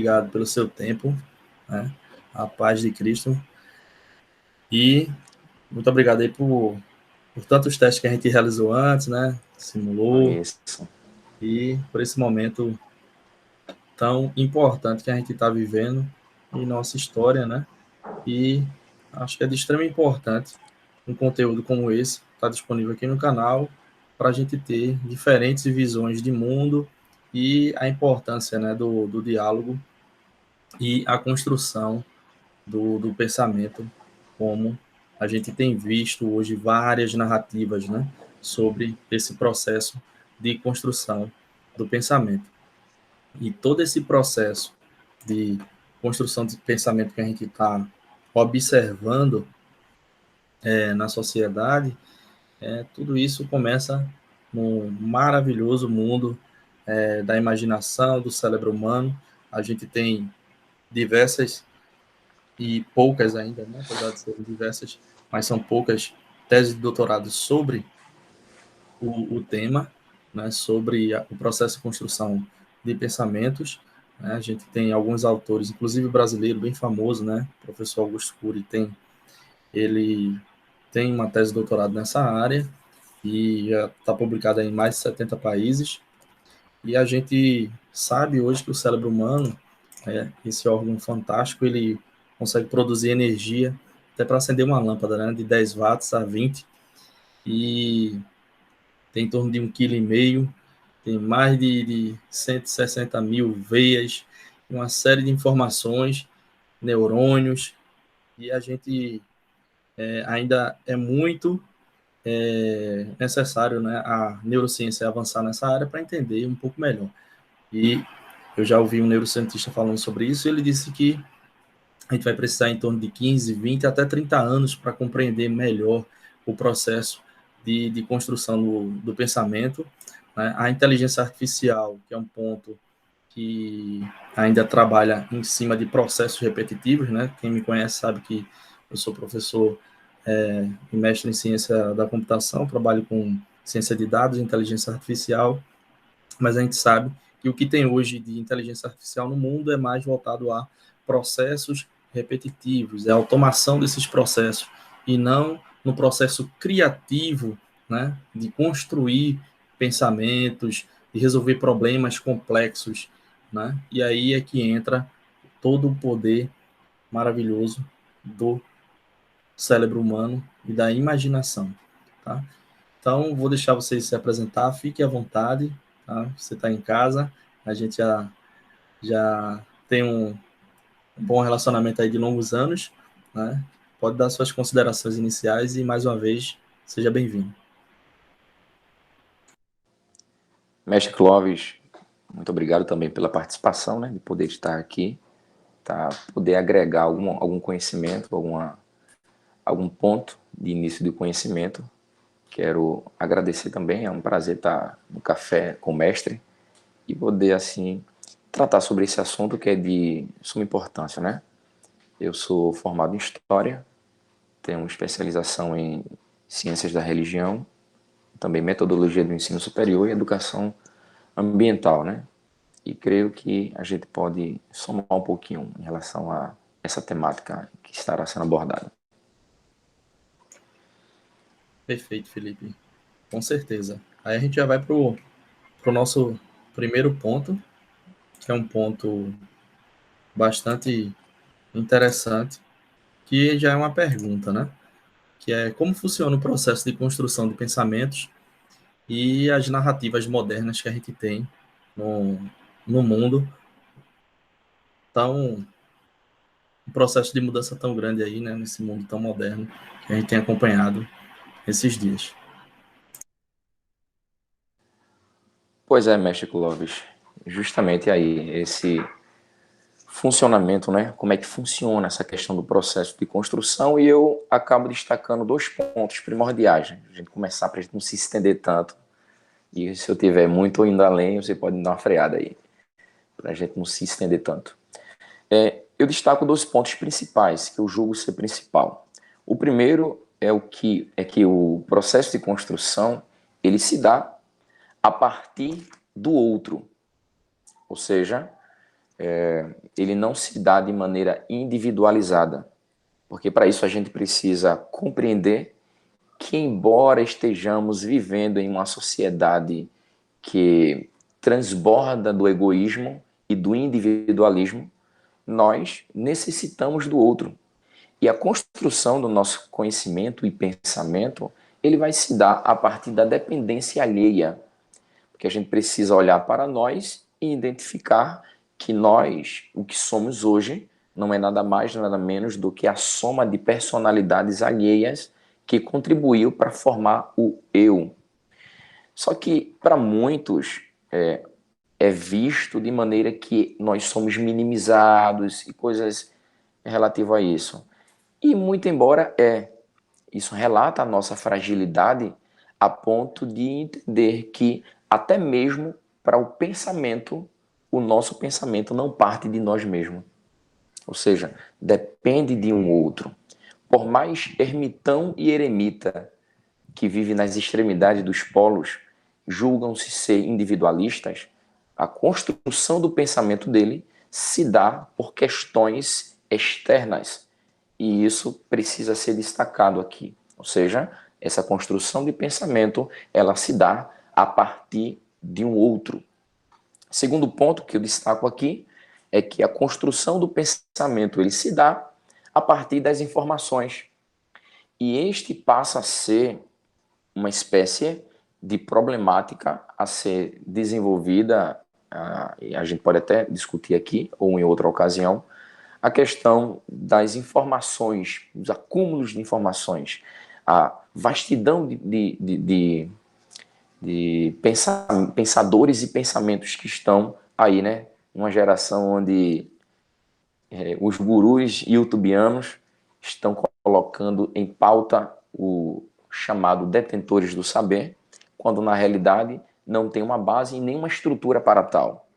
obrigado pelo seu tempo, né? A paz de Cristo. E muito obrigado aí por tantos testes que a gente realizou antes, né? Simulou, Isso. e por esse momento tão importante que a gente está vivendo em nossa história, né? E acho que é de extrema importância um conteúdo como esse estar disponível aqui no canal para a gente ter diferentes visões de mundo e a importância, né, do diálogo e a construção do pensamento, como a gente tem visto hoje várias narrativas, né, sobre esse processo de construção do pensamento. E todo esse processo de construção de pensamento que a gente está observando na sociedade, tudo isso começa no maravilhoso mundo da imaginação, do cérebro humano. A gente tem diversas e poucas ainda, né, apesar de serem diversas, mas são poucas teses de doutorado sobre o tema, né, sobre o processo de construção de pensamentos. Né? A gente tem alguns autores, inclusive brasileiro, bem famoso, né, o professor Augusto Cury, ele tem uma tese de doutorado nessa área e já está publicada em mais de 70 países. E a gente sabe hoje que o cérebro humano, esse órgão fantástico, ele consegue produzir energia até para acender uma lâmpada, né, de 10 watts a 20, e tem em torno de 1,5 kg, tem mais de 160 mil veias, uma série de informações, neurônios, e a gente ainda é muito necessário, né, a neurociência avançar nessa área para entender um pouco melhor. E eu já ouvi um neurocientista falando sobre isso, e ele disse que a gente vai precisar em torno de 15, 20 até 30 anos para compreender melhor o processo de construção do pensamento. Né? A inteligência artificial, que é um ponto que ainda trabalha em cima de processos repetitivos, né? Quem me conhece sabe que eu sou professor e mestre em ciência da computação, trabalho com ciência de dados e inteligência artificial, mas a gente sabe que o que tem hoje de inteligência artificial no mundo é mais voltado a processos repetitivos, é a automação desses processos, e não no processo criativo, né, de construir pensamentos, de resolver problemas complexos, né? E aí é que entra todo o poder maravilhoso do cérebro humano e da imaginação, tá? Então, vou deixar vocês se apresentar, fique à vontade, tá? Você está em casa, a gente já tem um bom relacionamento aí de longos anos, né? Pode dar suas considerações iniciais e, mais uma vez, seja bem-vindo. Mestre Clóvis, muito obrigado também pela participação, né, de poder estar aqui, tá, poder agregar algum conhecimento, algum ponto de início do conhecimento. Quero agradecer também, é um prazer estar no Café com o Mestre e poder, assim, tratar sobre esse assunto que é de suma importância, né? Eu sou formado em História, tenho especialização em Ciências da Religião, também Metodologia do Ensino Superior e Educação Ambiental, né? E creio que a gente pode somar um pouquinho em relação a essa temática que estará sendo abordada. Perfeito, Felipe. Com certeza. Aí a gente já vai para o nosso primeiro ponto, que é um ponto bastante interessante, que já é uma pergunta, né? Que é como funciona o processo de construção de pensamentos e as narrativas modernas que a gente tem no, no mundo. Então, um processo de mudança tão grande aí, né, nesse mundo tão moderno que a gente tem acompanhado esses dias. Pois é, mestre Clóvis, justamente aí, esse funcionamento, né? Como é que funciona essa questão do processo de construção, e eu acabo destacando dois pontos primordiais, né? A gente começar para a gente não se estender tanto, e se eu tiver muito indo além, você pode me dar uma freada aí, para a gente não se estender tanto. Eu destaco dois pontos principais, que eu julgo ser principal. O primeiro é que o processo de construção, ele se dá a partir do outro, ou seja, ele não se dá de maneira individualizada, porque para isso a gente precisa compreender que, embora estejamos vivendo em uma sociedade que transborda do egoísmo e do individualismo, nós necessitamos do outro. E a construção do nosso conhecimento e pensamento, ele vai se dar a partir da dependência alheia, porque a gente precisa olhar para nós e identificar que nós, o que somos hoje, não é nada mais, nada menos do que a soma de personalidades alheias que contribuiu para formar o eu. Só que, para muitos, é visto de maneira que nós somos minimizados e coisas relativas a isso. E muito embora isso relata a nossa fragilidade a ponto de entender que até mesmo para o pensamento, o nosso pensamento não parte de nós mesmos. Ou seja, depende de um outro. Por mais ermitão e eremita que vive nas extremidades dos polos julgam-se ser individualistas, a construção do pensamento dele se dá por questões externas. E isso precisa ser destacado aqui. Ou seja, essa construção de pensamento, ela se dá a partir de um outro. Segundo ponto que eu destaco aqui é que a construção do pensamento, ele se dá a partir das informações. E este passa a ser uma espécie de problemática a ser desenvolvida, e a gente pode até discutir aqui, ou em outra ocasião, a questão das informações, os acúmulos de informações, a vastidão de pensadores e pensamentos que estão aí, né? Uma geração onde os gurus youtubianos estão colocando em pauta o chamado detentores do saber, quando na realidade não tem uma base e nenhuma estrutura para tal.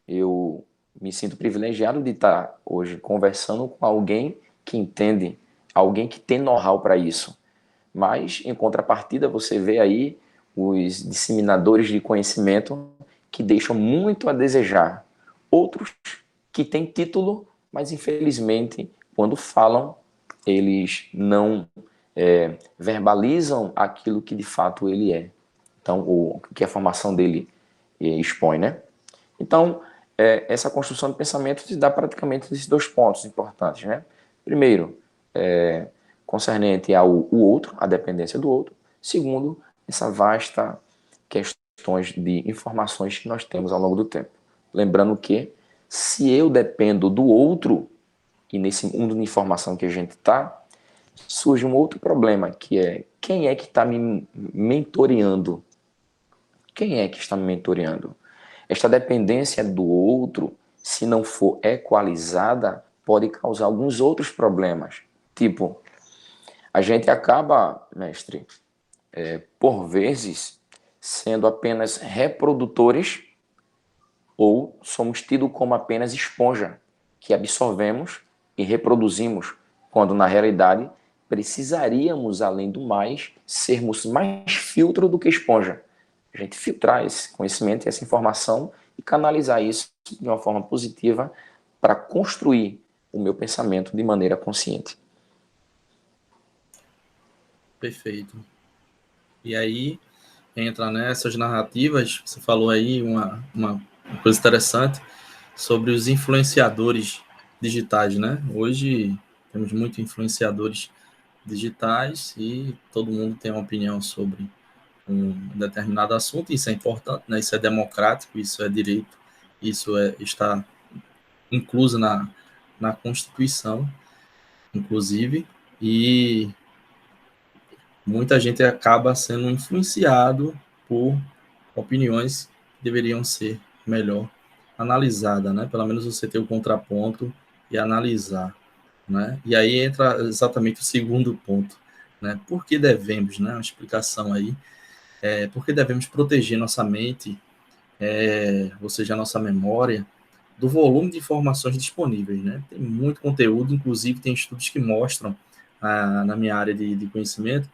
Eu me sinto privilegiado de estar hoje conversando com alguém que entende, alguém que tem know-how para isso. Mas, em contrapartida, você vê aí os disseminadores de conhecimento que deixam muito a desejar. Outros que têm título, mas infelizmente, quando falam, eles não verbalizam aquilo que de fato ele é. Então, o que a formação dele expõe, né? Então, essa construção de pensamento se dá praticamente nesses dois pontos importantes, né? Primeiro, concernente ao outro, a dependência do outro. Segundo, essa vasta questões de informações que nós temos ao longo do tempo. Lembrando que, se eu dependo do outro, e nesse mundo de informação que a gente está, surge um outro problema, que é quem é que está me mentoreando? Quem é que está me mentoreando? Esta dependência do outro, se não for equalizada, pode causar alguns outros problemas. Tipo, a gente acaba, mestre, por vezes, sendo apenas reprodutores ou somos tidos como apenas esponja, que absorvemos e reproduzimos, quando na realidade precisaríamos, além do mais, sermos mais filtro do que esponja. A gente filtrar esse conhecimento e essa informação e canalizar isso de uma forma positiva para construir o meu pensamento de maneira consciente. Perfeito. E aí entra nessas narrativas, você falou aí uma coisa interessante sobre os influenciadores digitais, né? Hoje temos muitos influenciadores digitais e todo mundo tem uma opinião sobre um determinado assunto, isso é importante, né? Isso é democrático, isso é direito, isso está incluso na Constituição, inclusive, e muita gente acaba sendo influenciado por opiniões que deveriam ser melhor analisadas, né? Pelo menos você ter o contraponto e analisar, né? E aí entra exatamente o segundo ponto, né? Por que devemos, né? Uma explicação aí, por que devemos proteger nossa mente, ou seja, a nossa memória, do volume de informações disponíveis, né? Tem muito conteúdo, inclusive tem estudos que mostram, na minha área de conhecimento,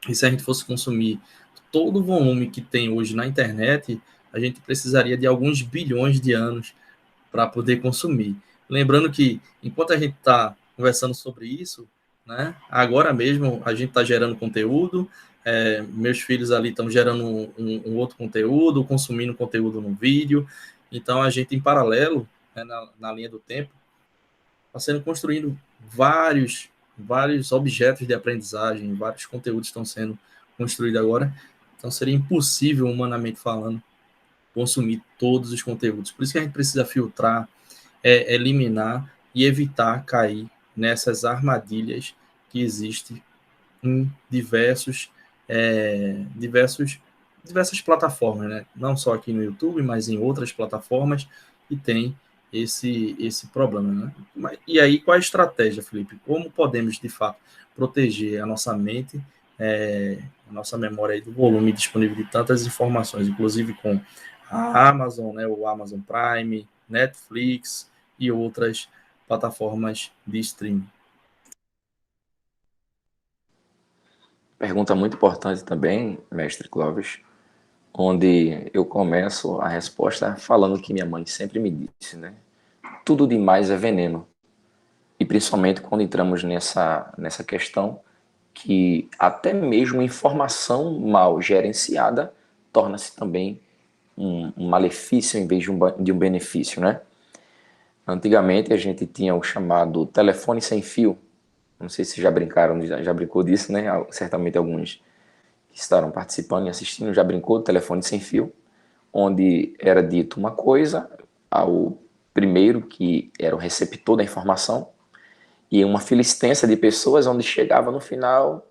e se a gente fosse consumir todo o volume que tem hoje na internet, a gente precisaria de alguns bilhões de anos para poder consumir. Lembrando que, enquanto a gente está conversando sobre isso, né, agora mesmo a gente está gerando conteúdo, meus filhos ali estão gerando um outro conteúdo, consumindo conteúdo no vídeo, então a gente, em paralelo, né, na linha do tempo, está sendo construindo vários objetos de aprendizagem, vários conteúdos estão sendo construídos agora, então seria impossível, humanamente falando, consumir todos os conteúdos. Por isso que a gente precisa filtrar, eliminar e evitar cair nessas armadilhas que existem em diversas plataformas, né? Não só aqui no YouTube, mas em outras plataformas que tem esse problema, né? E aí, qual a estratégia, Felipe? Como podemos, de fato, proteger a nossa mente, a nossa memória aí do volume disponível de tantas informações, inclusive com a Amazon, né, o Amazon Prime, Netflix e outras plataformas de streaming? Pergunta muito importante também, mestre Clóvis, onde eu começo a resposta falando que minha mãe sempre me disse, né? Tudo demais é veneno. E principalmente quando entramos nessa questão que até mesmo informação mal gerenciada torna-se também um malefício em vez de um benefício, né? Antigamente a gente tinha o chamado telefone sem fio. Não sei se já brincaram, já brincou disso, né? Certamente alguns que estarão participando e assistindo já brincou do telefone sem fio, onde era dito uma coisa ao primeiro que era o receptor da informação e uma fila extensa de pessoas onde chegava no final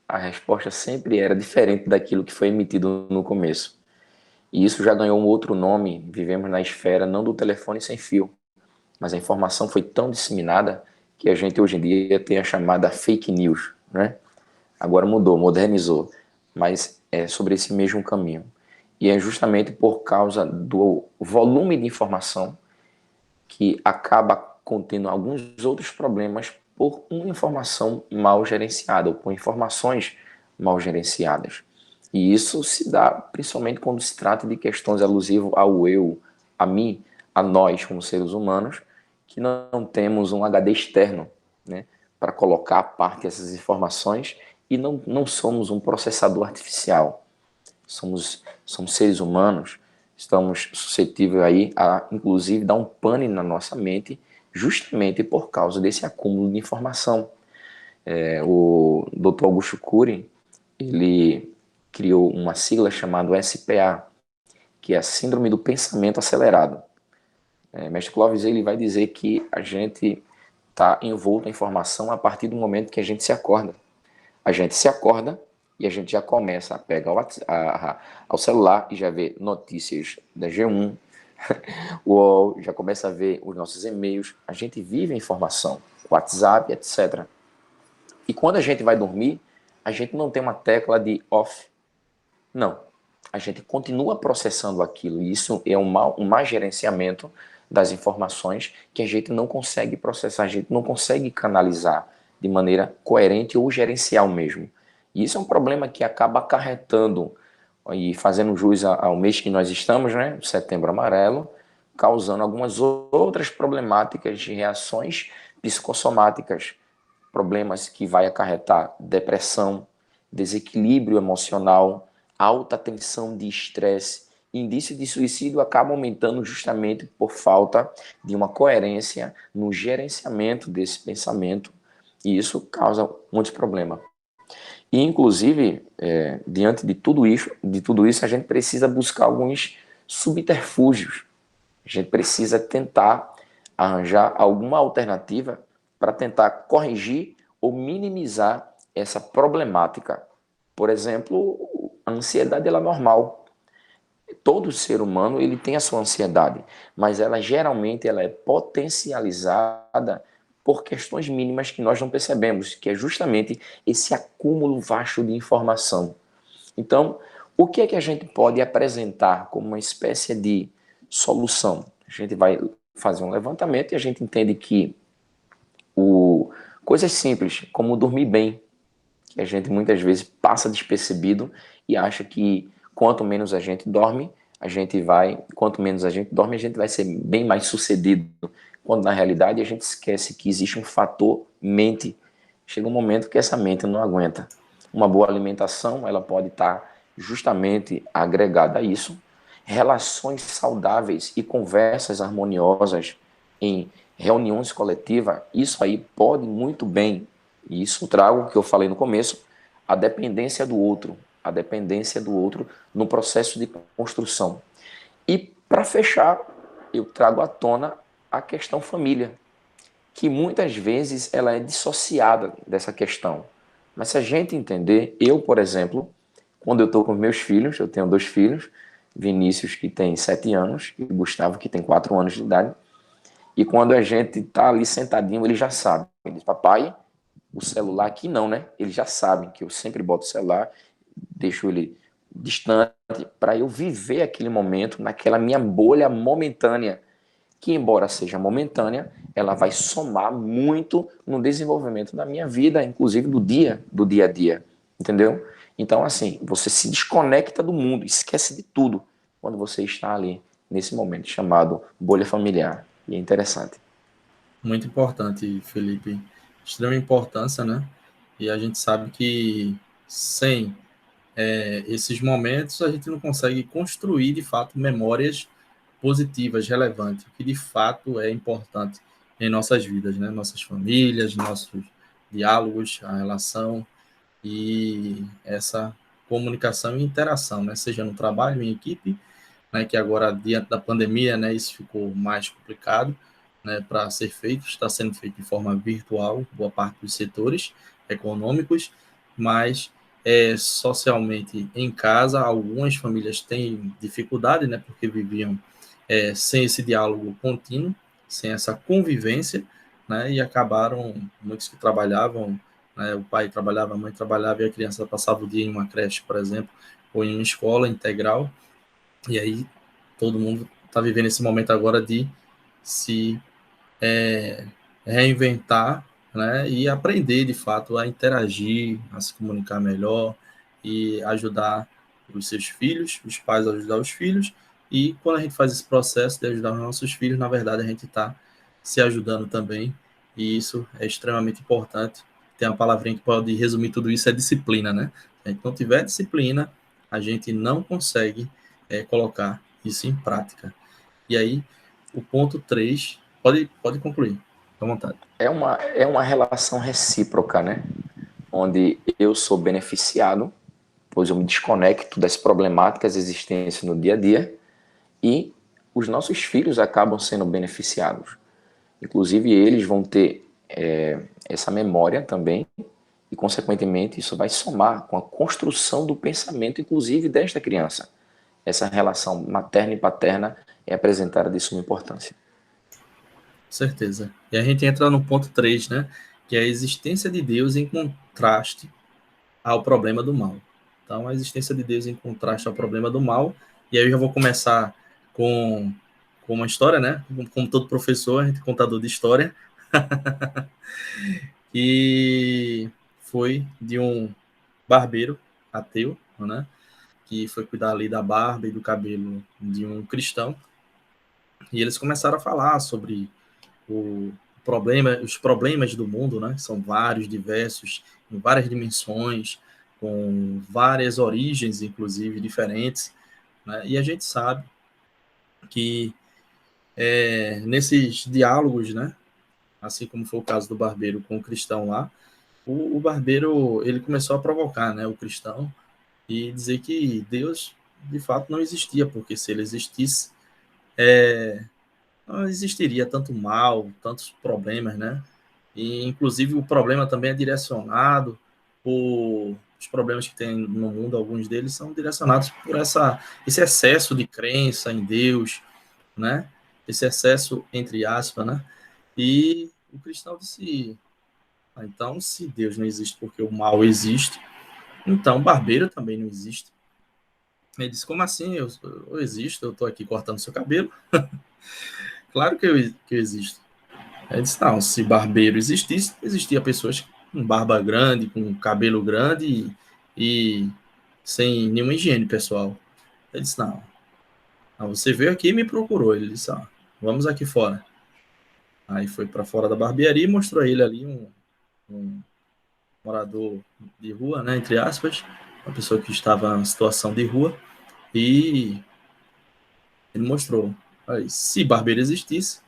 a resposta sempre era diferente daquilo que foi emitido no começo. E isso já ganhou um outro nome, vivemos na esfera não do telefone sem fio, mas a informação foi tão disseminada que a gente hoje em dia tem a chamada fake news, né? Agora mudou, modernizou, mas é sobre esse mesmo caminho. E é justamente por causa do volume de informação que acaba contendo alguns outros problemas por uma informação mal gerenciada ou por informações mal gerenciadas. E isso se dá principalmente quando se trata de questões alusivas ao eu, a mim, a nós como seres humanos, que não temos um HD externo, né, para colocar à parte essas informações e não somos um processador artificial. Somos seres humanos, estamos suscetíveis aí a, inclusive, dar um pane na nossa mente justamente por causa desse acúmulo de informação. O Dr. Augusto Cury, ele criou uma sigla chamada SPA, que é a Síndrome do Pensamento Acelerado. Mestre Clóvis, ele vai dizer que a gente está envolto em informação a partir do momento que a gente se acorda. A gente se acorda e a gente já começa a pegar o celular e já vê notícias da G1, o UOL, já começa a ver os nossos e-mails. A gente vive a informação, WhatsApp, etc. E quando a gente vai dormir, a gente não tem uma tecla de off. Não. A gente continua processando aquilo. E isso é um má gerenciamento das informações que a gente não consegue processar, a gente não consegue canalizar de maneira coerente ou gerencial mesmo. E isso é um problema que acaba acarretando e fazendo jus ao mês que nós estamos, né, Setembro Amarelo, causando algumas outras problemáticas de reações psicossomáticas, problemas que vai acarretar depressão, desequilíbrio emocional, alta tensão de estresse. Indício de suicídio acaba aumentando justamente por falta de uma coerência no gerenciamento desse pensamento, e isso causa muitos problemas. E, inclusive, diante de tudo isso, a gente precisa buscar alguns subterfúgios. A gente precisa tentar arranjar alguma alternativa para tentar corrigir ou minimizar essa problemática. Por exemplo, a ansiedade ela é normal. Todo ser humano ele tem a sua ansiedade, mas ela geralmente ela é potencializada por questões mínimas que nós não percebemos, que é justamente esse acúmulo vasto de informação. Então, o que é que a gente pode apresentar como uma espécie de solução? A gente vai fazer um levantamento e a gente entende que coisas simples, como dormir bem, que a gente muitas vezes passa despercebido e acha que quanto menos a gente dorme, a gente vai, quanto menos a gente dorme, a gente vai ser bem mais sucedido, quando na realidade a gente esquece que existe um fator mente. Chega um momento que essa mente não aguenta. Uma boa alimentação, ela pode estar justamente agregada a isso. Relações saudáveis e conversas harmoniosas em reuniões coletivas, isso aí pode muito bem, e isso trago o que eu falei no começo, a dependência do outro, no processo de construção. E para fechar, eu trago à tona a questão família, que muitas vezes ela é dissociada dessa questão. Mas se a gente entender, eu, por exemplo, quando eu estou com meus filhos, eu tenho 2 filhos, Vinícius, que tem 7 anos, e Gustavo, que tem 4 anos de idade, e quando a gente está ali sentadinho, ele já sabe. Ele diz, papai, o celular aqui não, né? Eles já sabem que eu sempre boto o celular, deixo ele distante, para eu viver aquele momento naquela minha bolha momentânea, que embora seja momentânea, ela vai somar muito no desenvolvimento da minha vida, inclusive do dia a dia, entendeu? Então, assim, você se desconecta do mundo, esquece de tudo quando você está ali, nesse momento chamado bolha familiar. E é interessante. Muito importante, Felipe. Extrema importância, né? E a gente sabe que sem esses momentos a gente não consegue construir, de fato, memórias positivas, relevantes, o que de fato é importante em nossas vidas, né? Nossas famílias, nossos diálogos, a relação e essa comunicação e interação, né? Seja no trabalho, em equipe, né? Que agora, diante da pandemia, né? Isso ficou mais complicado, né? Para ser feito, está sendo feito de forma virtual, boa parte dos setores econômicos, mas socialmente em casa, algumas famílias têm dificuldade, né? Porque viviam sem esse diálogo contínuo, sem essa convivência, né? E acabaram, muitos que trabalhavam, né? O pai trabalhava, a mãe trabalhava e a criança passava o dia em uma creche, por exemplo, ou em uma escola integral, e aí todo mundo está vivendo esse momento agora de se reinventar, né? E aprender, de fato, a interagir, a se comunicar melhor e ajudar os seus filhos, os pais a ajudar os filhos. E quando a gente faz esse processo de ajudar os nossos filhos, na verdade, a gente está se ajudando também. E isso é extremamente importante. Tem uma palavrinha que pode resumir tudo isso, é disciplina, né? Se a gente não tiver disciplina, a gente não consegue colocar isso em prática. E aí, o ponto 3 pode concluir. À vontade. É uma relação recíproca, né? Onde eu sou beneficiado, pois eu me desconecto das problemáticas existentes no dia a dia, e os nossos filhos acabam sendo beneficiados. Inclusive, eles vão ter essa memória também, e, consequentemente, isso vai somar com a construção do pensamento, inclusive, desta criança. Essa relação materna e paterna é apresentada de suma importância. Certeza. E a gente entra no ponto 3, né? Que é a existência de Deus em contraste ao problema do mal. Então, a existência de Deus em contraste ao problema do mal. E aí eu já vou começar com uma história, né? Como todo professor, a gente é contador de história. E foi de um barbeiro ateu, né? Que foi cuidar ali da barba e do cabelo de um cristão. E eles começaram a falar sobre os problemas do mundo, né? São vários, diversos, em várias dimensões, com várias origens, inclusive, diferentes. Né? E a gente sabe que nesses diálogos, né? Assim como foi o caso do barbeiro com o cristão lá, o barbeiro ele começou a provocar, né? O cristão e dizer que Deus de fato não existia, porque se ele existisse, não existiria tanto mal, tantos problemas, né? E, inclusive, o problema também é direcionado por os problemas que tem no mundo, alguns deles são direcionados por esse excesso de crença em Deus, né? Esse excesso, entre aspas, né? E o cristão disse, então, se Deus não existe porque o mal existe, então o barbeiro também não existe. Ele disse, como assim? Eu existo, eu estou aqui cortando seu cabelo. Claro que eu existo. Ele disse, não, se barbeiro existisse, existia pessoas com barba grande, com cabelo grande e sem nenhuma higiene pessoal. Ele disse, não. você veio aqui e me procurou. Ele disse, vamos aqui fora. Aí foi para fora da barbearia e mostrou a ele ali um morador de rua, né, entre aspas, uma pessoa que estava em situação de rua, e ele mostrou, aí, se barbeiro existisse,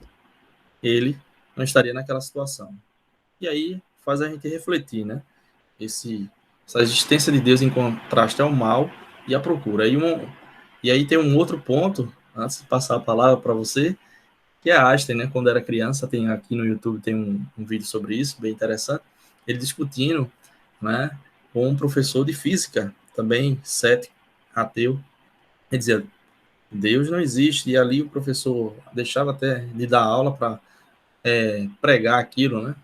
ele não estaria naquela situação. E aí faz a gente refletir, né? Essa existência de Deus em contraste ao mal e à procura. E aí tem um outro ponto, antes de passar a palavra para você, que é Einstein, né? Quando era criança, tem aqui no YouTube tem um vídeo sobre isso, bem interessante, ele discutindo, né, com um professor de física, também cético, ateu, ele dizia, Deus não existe, e ali o professor deixava até de dar aula para pregar aquilo, né,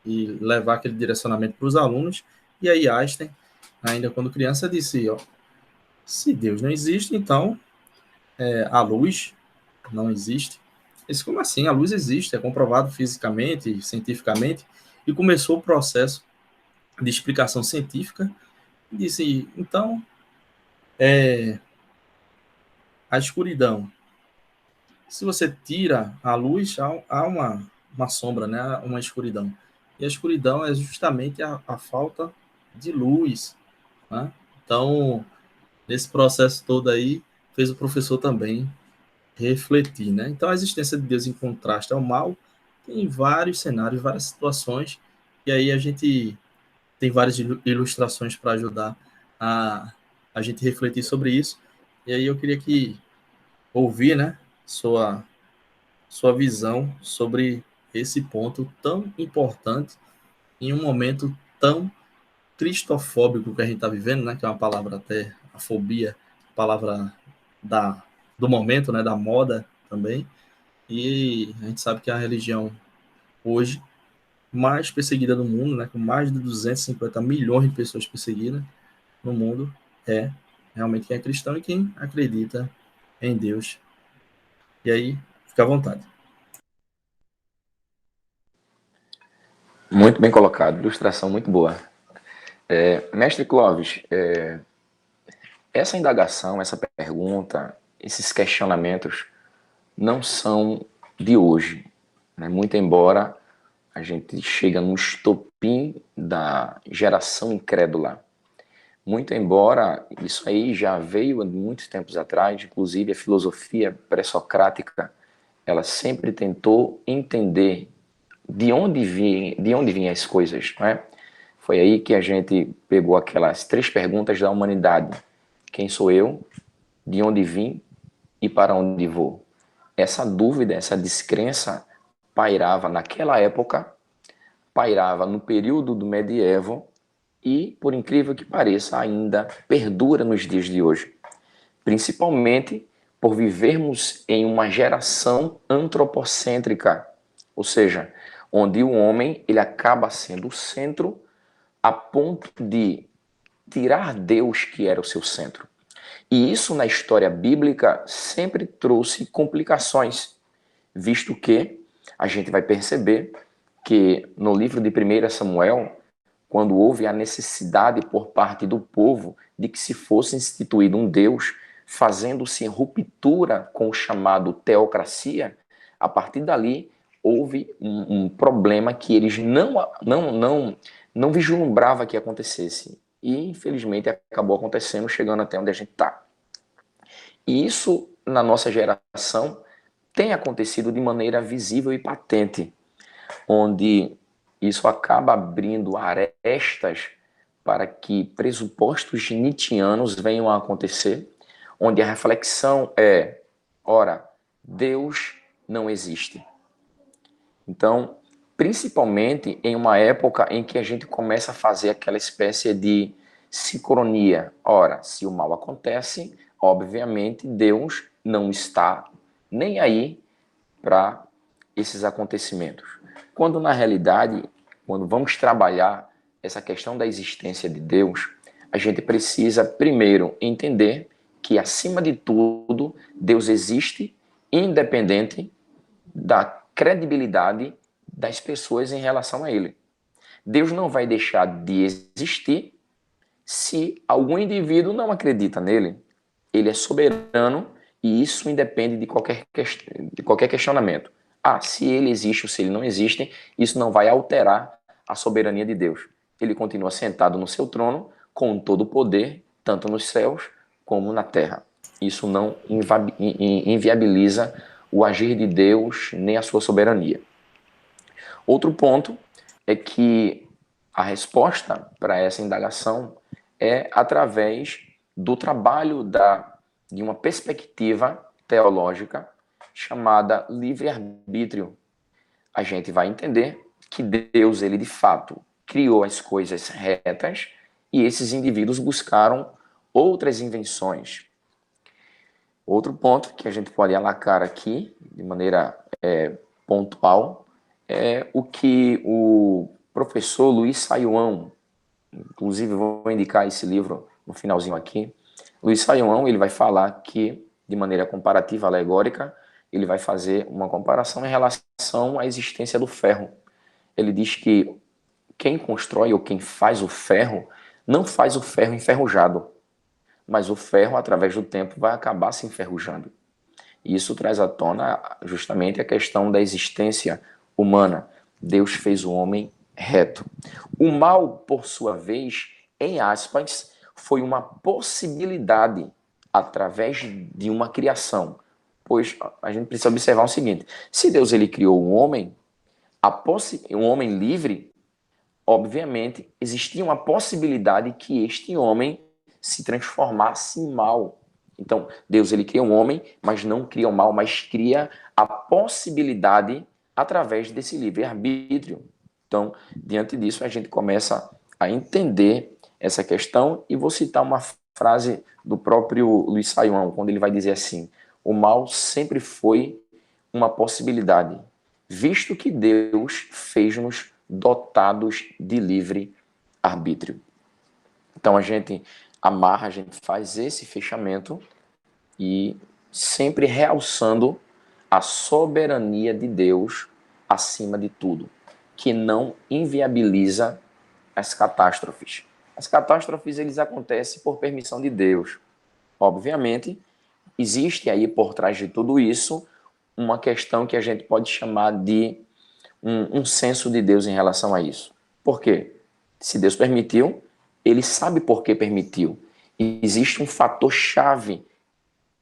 e levar aquele direcionamento para os alunos, e aí Einstein, ainda quando criança, disse, se Deus não existe, então a luz não existe. Esse como assim? A luz existe, é comprovado fisicamente, cientificamente, e começou o processo de explicação científica. E disse, então, a escuridão. Se você tira a luz, há uma sombra, né? Uma escuridão. E a escuridão é justamente a falta de luz. Né? Então, nesse processo todo aí, fez o professor também refletir, né? Então, a existência de Deus em contraste ao mal tem vários cenários, várias situações, e aí a gente tem várias ilustrações para ajudar a, a gente refletir sobre isso. E aí eu queria ouvir, né, sua visão sobre esse ponto tão importante em um momento tão cristofóbico que a gente está vivendo, né, que é uma palavra até, a fobia, palavra da, do momento, né, da moda também. E a gente sabe que a religião hoje mais perseguida do mundo, né, com mais de 250 milhões de pessoas perseguidas no mundo, é realmente quem é cristão e quem acredita em Deus. E aí, fica à vontade. Muito bem colocado, ilustração muito boa. Mestre Clóvis, essa indagação, essa pergunta, esses questionamentos não são de hoje, né? Muito embora a gente chega no estopim da geração incrédula. Muito embora isso aí já veio há muitos tempos atrás, inclusive a filosofia pré-socrática, ela sempre tentou entender de onde vinham as coisas, não é? Foi aí que a gente pegou aquelas 3 perguntas da humanidade: quem sou eu, de onde vim e para onde vou? Essa dúvida, essa descrença pairava naquela época, pairava no período do medievo e, por incrível que pareça, ainda perdura nos dias de hoje, principalmente por vivermos em uma geração antropocêntrica, ou seja, onde o homem ele acaba sendo o centro a ponto de tirar Deus, que era o seu centro. E isso na história bíblica sempre trouxe complicações, visto que a gente vai perceber que no livro de 1 Samuel, quando houve a necessidade por parte do povo de que se fosse instituído um Deus, fazendo-se ruptura com o chamado teocracia, a partir dali houve um problema que eles não vislumbrava que acontecesse. E, infelizmente, acabou acontecendo, chegando até onde a gente está. E isso, na nossa geração, tem acontecido de maneira visível e patente, onde isso acaba abrindo arestas para que pressupostos nietzschianos venham a acontecer, onde a reflexão é, ora, Deus não existe. Então, principalmente em uma época em que a gente começa a fazer aquela espécie de sincronia. Ora, se o mal acontece, obviamente Deus não está nem aí para esses acontecimentos. Quando na realidade, quando vamos trabalhar essa questão da existência de Deus, a gente precisa primeiro entender que acima de tudo Deus existe, independente da credibilidade das pessoas em relação a ele. Deus não vai deixar de existir se algum indivíduo não acredita nele. Ele é soberano E isso independe de qualquer questionamento. Ah, se ele existe ou se ele não existe, isso não vai alterar a soberania de Deus. Ele continua sentado no seu trono, com todo o poder, tanto nos céus como na terra. Isso não inviabiliza o agir de Deus nem a sua soberania. Outro ponto é que a resposta para essa indagação é através do trabalho de uma perspectiva teológica chamada livre-arbítrio. A gente vai entender que Deus, ele de fato criou as coisas retas e esses indivíduos buscaram outras invenções. Outro ponto que a gente pode alacar aqui, de maneira pontual, é o que o professor Luiz Saião, inclusive vou indicar esse livro no finalzinho aqui, Luiz Saião, ele vai falar que, de maneira comparativa, alegórica, ele vai fazer uma comparação em relação à existência do ferro. Ele diz que quem constrói ou quem faz o ferro, não faz o ferro enferrujado, mas o ferro, através do tempo, vai acabar se enferrujando. E isso traz à tona justamente a questão da existência humana. Deus fez o homem reto. O mal, por sua vez, em aspas, foi uma possibilidade através de uma criação. Pois a gente precisa observar o seguinte: se Deus ele criou o homem, um homem livre, obviamente existia uma possibilidade que este homem se transformasse em mal. Então, Deus ele cria um homem, mas não cria o mal, mas cria a possibilidade através desse livre-arbítrio. Então, diante disso, a gente começa a entender essa questão, e vou citar uma frase do próprio Luiz Saião, quando ele vai dizer assim: o mal sempre foi uma possibilidade, visto que Deus fez-nos dotados de livre-arbítrio. Então, a gente amarra, a gente faz esse fechamento e sempre realçando a soberania de Deus acima de tudo, que não inviabiliza as catástrofes. As catástrofes, eles acontecem por permissão de Deus. Obviamente, existe aí por trás de tudo isso uma questão que a gente pode chamar de um senso de Deus em relação a isso. Por quê? Se Deus permitiu, ele sabe por que permitiu. E existe um fator chave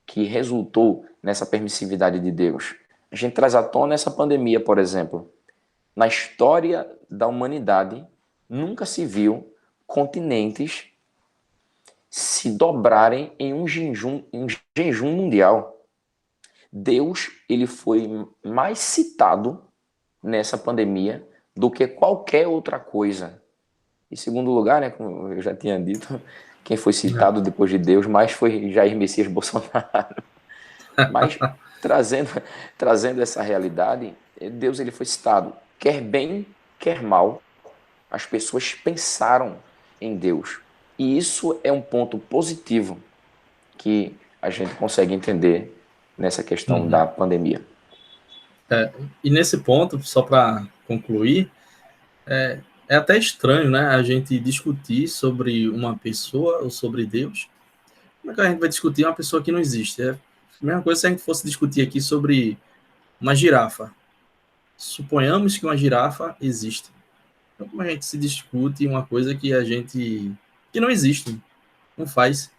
que resultou nessa permissividade de Deus. A gente traz à tona essa pandemia, por exemplo. Na história da humanidade, nunca se viu continentes se dobrarem em um jejum mundial. Deus, ele foi mais citado nessa pandemia do que qualquer outra coisa. Em segundo lugar, né, como eu já tinha dito, quem foi citado depois de Deus mais foi Jair Messias Bolsonaro. Mas trazendo essa realidade, Deus ele foi citado. Quer bem, quer mal, as pessoas pensaram em Deus. E isso é um ponto positivo que a gente consegue entender nessa questão da pandemia. E nesse ponto, só para concluir, é até estranho, né, a gente discutir sobre uma pessoa ou sobre Deus. Como é que a gente vai discutir uma pessoa que não existe? É a mesma coisa se a gente fosse discutir aqui sobre uma girafa. Suponhamos que uma girafa existe. Então, como a gente se discute uma coisa que não existe, não faz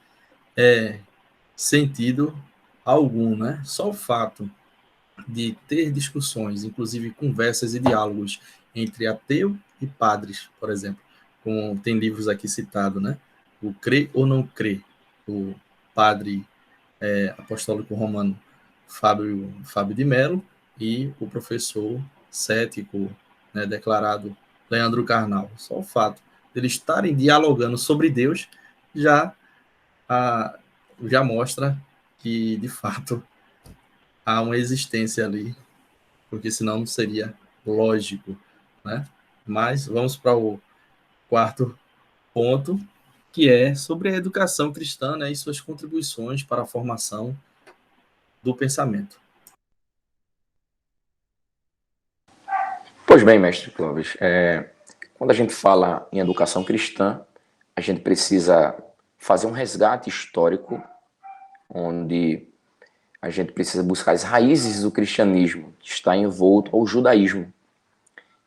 sentido algum, né? Só o fato de ter discussões, inclusive conversas e diálogos entre ateu e padres, por exemplo, como tem livros aqui citados, né? O Crer ou Não Crer, o padre apostólico romano Fábio de Mello e o professor cético, né, declarado Leandro Carnal. Só o fato de eles estarem dialogando sobre Deus já, já mostra que, de fato, há uma existência ali, porque senão não seria lógico, né? Mas vamos para o quarto ponto, que é sobre a educação cristã, né, e suas contribuições para a formação do pensamento. Pois bem, mestre Clóvis, quando a gente fala em educação cristã, a gente precisa fazer um resgate histórico, onde a gente precisa buscar as raízes do cristianismo, que está envolto ao judaísmo.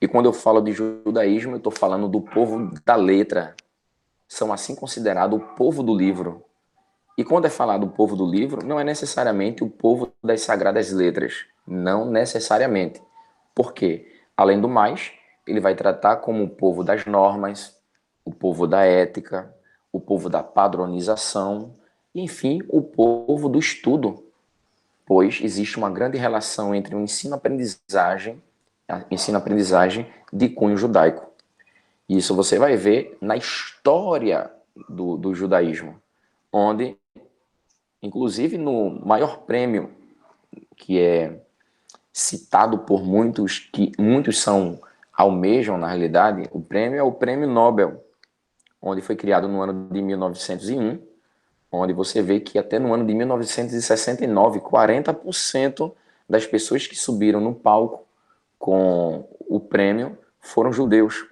E quando eu falo de judaísmo, eu estou falando do povo da letra. São assim considerados o povo do livro. E quando é falado o povo do livro, não é necessariamente o povo das sagradas letras. Não necessariamente. Por quê? Além do mais, ele vai tratar como o povo das normas, o povo da ética, o povo da padronização, enfim, o povo do estudo, pois existe uma grande relação entre o ensino-aprendizagem de cunho judaico. Isso você vai ver na história do judaísmo, onde, inclusive no maior prêmio que é citado por muitos, que muitos almejam na realidade, o prêmio é o Prêmio Nobel, onde foi criado no ano de 1901, onde você vê que até no ano de 1969, 40% das pessoas que subiram no palco com o prêmio foram judeus,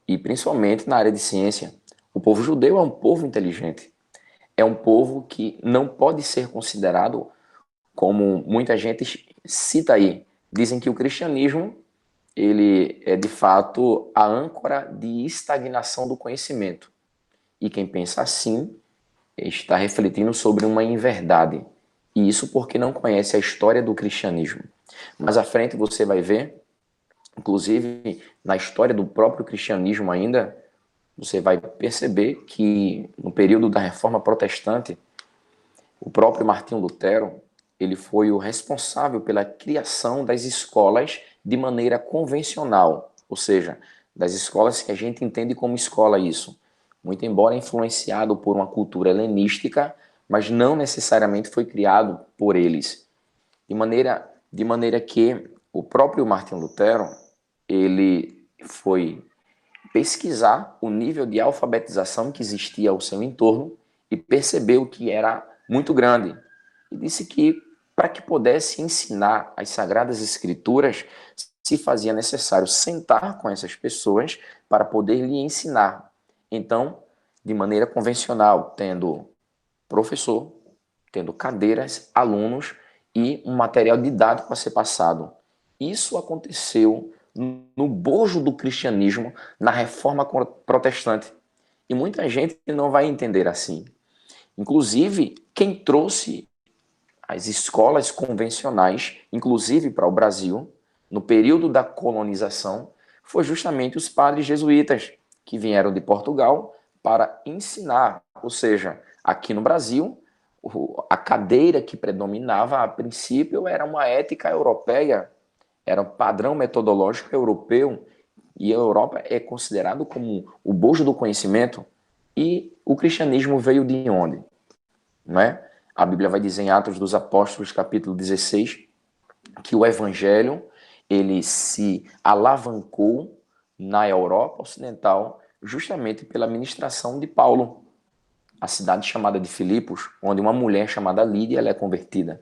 e principalmente na área de ciência. O povo judeu é um povo inteligente, é um povo que não pode ser considerado como muita gente cita aí. Dizem que o cristianismo ele é de fato a âncora de estagnação do conhecimento. E quem pensa assim está refletindo sobre uma inverdade. E isso porque não conhece a história do cristianismo. Mais à frente você vai ver, inclusive na história do próprio cristianismo ainda, você vai perceber que no período da Reforma Protestante, o próprio Martinho Lutero, ele foi o responsável pela criação das escolas de maneira convencional, ou seja, das escolas que a gente entende como escola isso, muito embora influenciado por uma cultura helenística, mas não necessariamente foi criado por eles. De maneira que o próprio Martinho Lutero, ele foi pesquisar o nível de alfabetização que existia ao seu entorno e percebeu que era muito grande. E disse que, para que pudesse ensinar as Sagradas Escrituras, se fazia necessário sentar com essas pessoas para poder lhe ensinar. Então, de maneira convencional, tendo professor, tendo cadeiras, alunos e um material didático a ser passado. Isso aconteceu no bojo do cristianismo, na Reforma Protestante. E muita gente não vai entender assim. Inclusive, quem trouxe as escolas convencionais, inclusive para o Brasil, no período da colonização, foi justamente os padres jesuítas, que vieram de Portugal para ensinar. Ou seja, aqui no Brasil, a cadeira que predominava a princípio era uma ética europeia, era um padrão metodológico europeu, e a Europa é considerado como o bojo do conhecimento. E o cristianismo veio de onde? Não é? A Bíblia vai dizer em Atos dos Apóstolos, capítulo 16, que o evangelho ele se alavancou na Europa Ocidental justamente pela ministração de Paulo, a cidade chamada de Filipos, onde uma mulher chamada Lídia ela é convertida.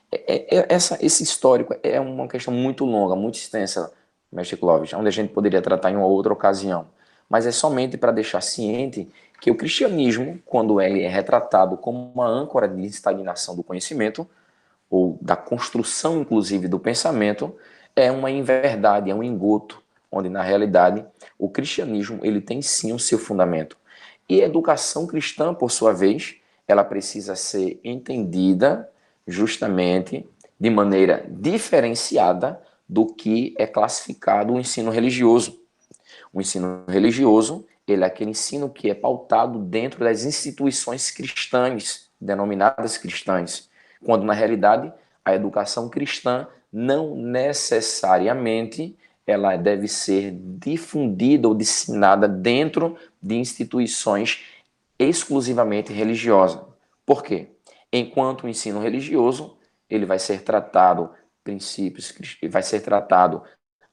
Esse histórico é uma questão muito longa, muito extensa, mestre Clóvis, onde a gente poderia tratar em uma outra ocasião. Mas é somente para deixar ciente que o cristianismo, quando ele é retratado como uma âncora de estagnação do conhecimento, ou da construção, inclusive, do pensamento, é uma inverdade, é um engoto, onde, na realidade, o cristianismo ele tem sim o seu fundamento. E a educação cristã, por sua vez, ela precisa ser entendida justamente de maneira diferenciada do que é classificado o ensino religioso. O ensino religioso, ele é aquele ensino que é pautado dentro das instituições cristãs, denominadas cristãs, quando na realidade a educação cristã não necessariamente ela deve ser difundida ou disseminada dentro de instituições exclusivamente religiosas. Por quê? Enquanto o ensino religioso, ele vai ser tratado princípios, vai ser tratado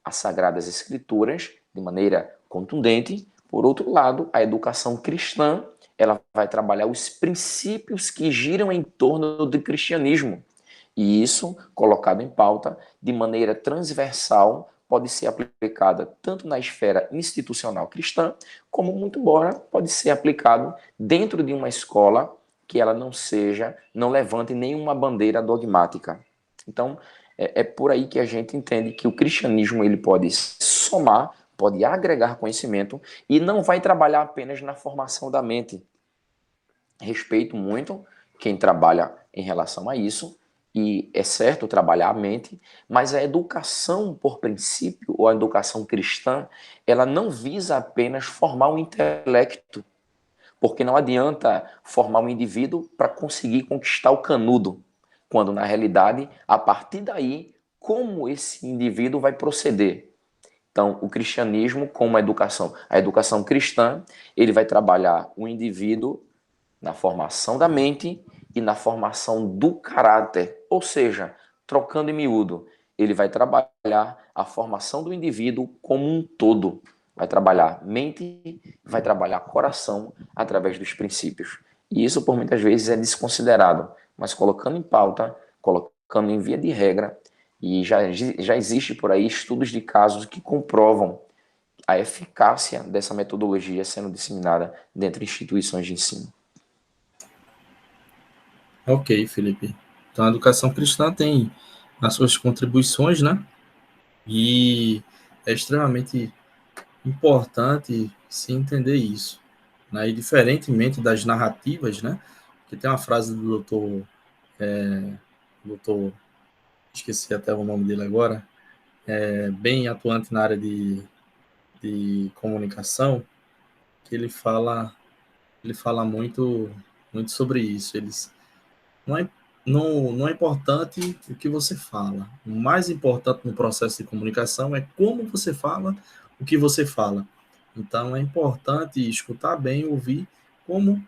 as Sagradas Escrituras de maneira contundente. Por outro lado, a educação cristã, ela vai trabalhar os princípios que giram em torno do cristianismo. E isso, colocado em pauta de maneira transversal, pode ser aplicada tanto na esfera institucional cristã, como, muito embora, pode ser aplicado dentro de uma escola que ela não levante nenhuma bandeira dogmática. Então, é por aí que a gente entende que o cristianismo ele pode somar, pode agregar conhecimento e não vai trabalhar apenas na formação da mente. Respeito muito quem trabalha em relação a isso, e é certo trabalhar a mente, mas a educação, por princípio, ou a educação cristã, ela não visa apenas formar o intelecto, porque não adianta formar um indivíduo para conseguir conquistar o canudo, quando na realidade, a partir daí, como esse indivíduo vai proceder. Então, o cristianismo, como a educação cristã, ele vai trabalhar o indivíduo na formação da mente e na formação do caráter. Ou seja, trocando em miúdo, ele vai trabalhar a formação do indivíduo como um todo. Vai trabalhar mente, vai trabalhar coração através dos princípios. E isso, por muitas vezes, é desconsiderado. Mas colocando em pauta, colocando em via de regra, e já existe por aí estudos de casos que comprovam a eficácia dessa metodologia sendo disseminada dentro de instituições de ensino. Ok, Felipe. Então, a educação cristã tem as suas contribuições, né? E é extremamente importante se entender isso, né? E diferentemente das narrativas, né? Que tem uma frase do doutor, esqueci até o nome dele agora, bem atuante na área de comunicação, que ele fala muito sobre isso. Não é, não é importante o que você fala. O mais importante no processo de comunicação é como você fala o que você fala. Então, é importante escutar bem, ouvir como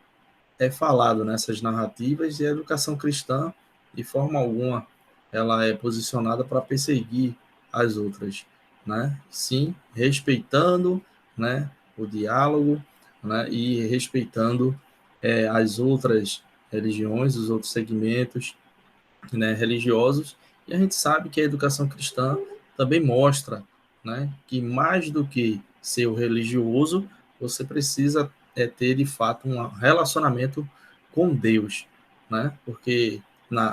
é falado nessas narrativas, e a educação cristã, de forma alguma, ela é posicionada para perseguir as outras, né? Sim, respeitando, né, o diálogo, né, e respeitando as outras religiões, os outros segmentos, né, religiosos, e a gente sabe que a educação cristã também mostra, né, que mais do que ser o religioso, você precisa ter de fato um relacionamento com Deus, né? Porque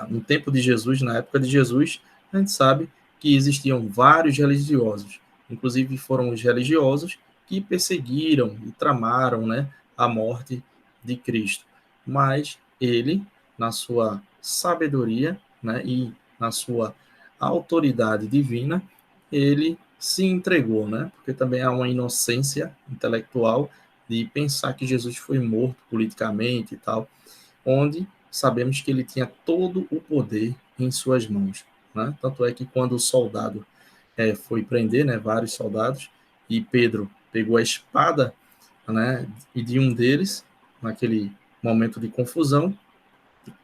no tempo de Jesus, na época de Jesus, a gente sabe que existiam vários religiosos, inclusive foram os religiosos que perseguiram e tramaram, né, a morte de Cristo. Mas ele, na sua sabedoria, né, e na sua autoridade divina, ele se entregou, né? Porque também há uma inocência intelectual de pensar que Jesus foi morto politicamente e tal, onde sabemos que ele tinha todo o poder em suas mãos, né? Tanto é que quando o soldado foi prender, né, vários soldados, e Pedro pegou a espada, né, e de um deles, naquele momento de confusão,